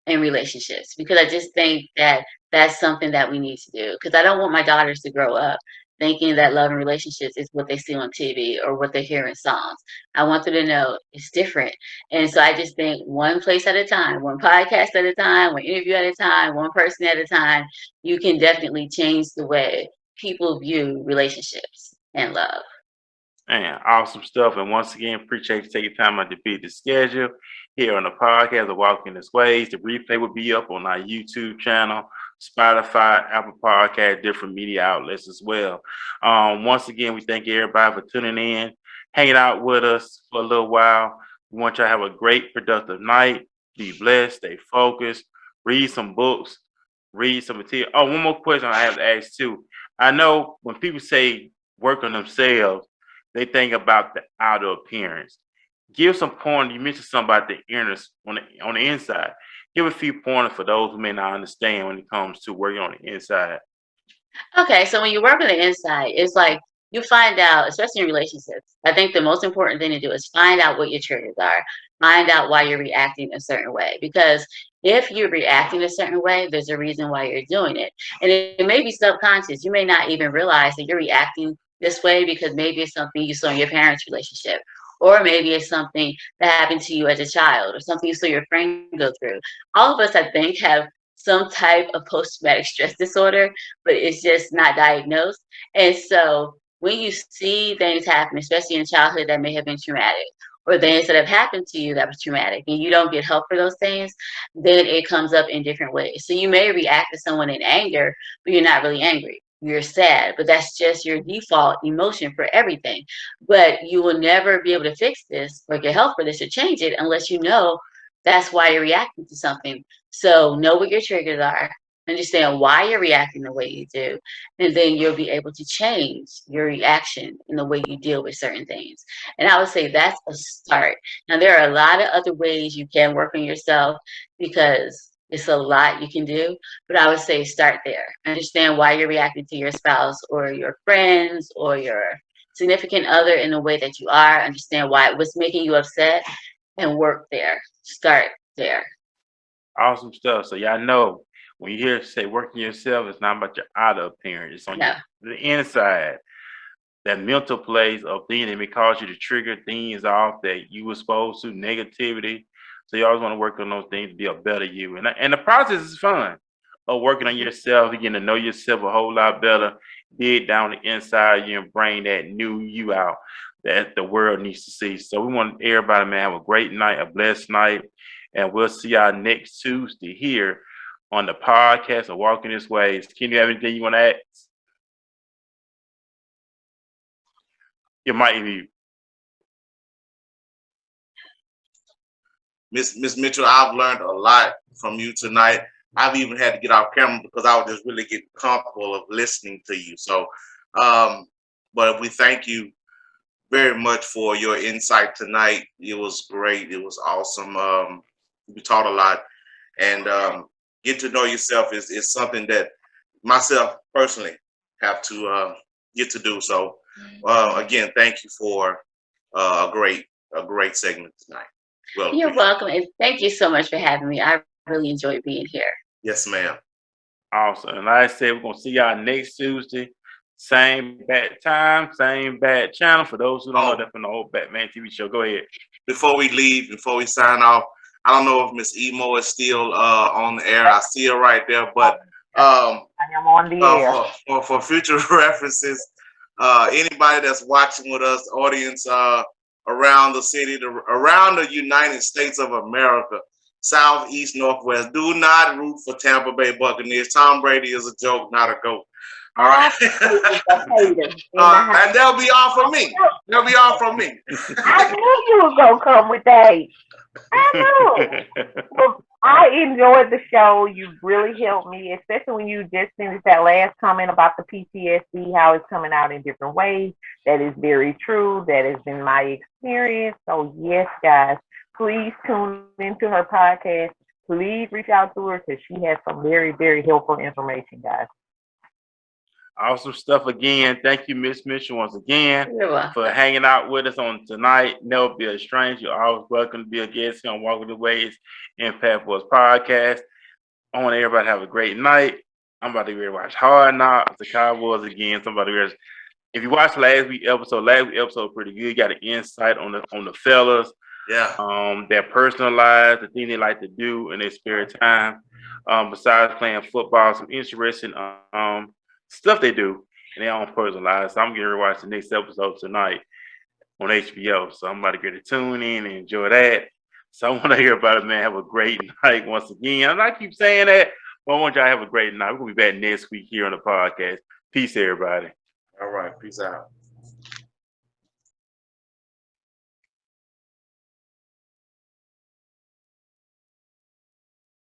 and relationships because I just think that that's something that we need to do. Because I don't want my daughters to grow up thinking that love and relationships is what they see on TV or what they hear in songs. I want them to know it's different. And so I just think one place at a time, one podcast at a time, one interview at a time, one person at a time, you can definitely change the way people view relationships and love. Man, awesome stuff. And once again, appreciate you taking time out to beat the schedule here on the podcast of Walking This Ways. The replay will be up on our YouTube channel, Spotify, Apple Podcast, different media outlets as well. Once again, we thank everybody for tuning in, hanging out with us for a little while. We want you to have a great, productive night. Be blessed, stay focused, read some books, read some material. Oh, one more question I have to ask too. I know when people say work on themselves, they think about the outer appearance. Give some pointers. You mentioned something about the inners on the inside. Give a few pointers for those who may not understand when it comes to working on the inside. Okay, so when you work on the inside, it's like you find out, especially in relationships, I think the most important thing to do is find out what your triggers are. Find out why you're reacting a certain way. Because if you're reacting a certain way, there's a reason why you're doing it. And it may be subconscious. You may not even realize that you're reacting this way because maybe it's something you saw in your parents' relationship. Or maybe it's something that happened to you as a child or something you saw your friend go through. All of us, I think, have some type of post-traumatic stress disorder, but it's just not diagnosed. And so when you see things happen, especially in childhood that may have been traumatic, or things that have happened to you that was traumatic, and you don't get help for those things, then it comes up in different ways. So you may react to someone in anger, but you're not really angry. You're sad, but that's just your default emotion for everything. But you will never be able to fix this or get help for this or change it unless you know that's why you're reacting to something. So know what your triggers are, understand why you're reacting the way you do, and then you'll be able to change your reaction in the way you deal with certain things. And I would say that's a start. Now, there are a lot of other ways you can work on yourself because it's a lot you can do, but I would say start there. Understand why you're reacting to your spouse or your friends or your significant other in the way that you are. Understand why what's making you upset and work there. Start there. Awesome stuff. So y'all know when you hear say working yourself, it's not about your outer appearance. It's on No. the inside. That mental place of things that may cause you to trigger things off that you were supposed to, negativity. So you always want to work on those things to be a better you. And the process is fun of working on yourself, getting to know yourself a whole lot better, dig down the inside of you and bring that new you out that the world needs to see. So we want everybody, man, have a great night, a blessed night. And we'll see y'all next Tuesday here on the podcast of Walking This Ways. Can you have anything you want to add? You might be. Miss Mitchell, I've learned a lot from you tonight. I've even had to get off camera because I was just really getting comfortable of listening to you. So, but we thank you very much for your insight tonight. It was great. It was awesome. We taught a lot, and get to know yourself is something that myself personally have to get to do. So, again, thank you for a great segment tonight. Well, You're welcome, and thank you so much for having me. I really enjoyed being here. yes, ma'am. Awesome. And like I said, we're going to see y'all next Tuesday. Same bad time, same bad channel. For those who don't know, that's from the old Batman TV show. Go ahead. Before we leave, before we sign off, I don't know if Miss Emo is still on the air. I see her right there, but I am on the air. for future references, anybody that's watching with us, audience around the city, around the United States of America, South, East, Northwest, do not root for Tampa Bay Buccaneers. Tom Brady is a joke, not a goat. All right. And that'll be all from me. That'll be all from me. I knew you were going to come with that. I knew. Well, I enjoyed the show. You really helped me, especially when you just finished that last comment about the PTSD, how it's coming out in different ways. That is very true. That has been my experience. So, yes, guys, please tune into her podcast. Please reach out to her because she has some very, very helpful information, guys. Awesome stuff again. Thank you, Miss Mitchell, once again You're for hanging out with us on tonight. Never be a stranger. You're always welcome to be a guest here on Walking the Ways Impact Force podcast. I want everybody to have a great night. I'm about to be ready to watch Hard Knocks, the Cowboys again. Somebody ready. If you watched last week's episode was pretty good. You got an insight on the fellas. Yeah. Their personal lives, the thing they like to do in their spare time. Besides playing football, some interesting stuff they do in their own personal lives. So I'm going to watch the next episode tonight on HBO. So I'm about to get to tune in and enjoy that. So I want to hear about it, man. Have a great night once again. And I keep saying that, but I want y'all to have a great night. We're going to be back next week here on the podcast. Peace, everybody. All right. Peace out.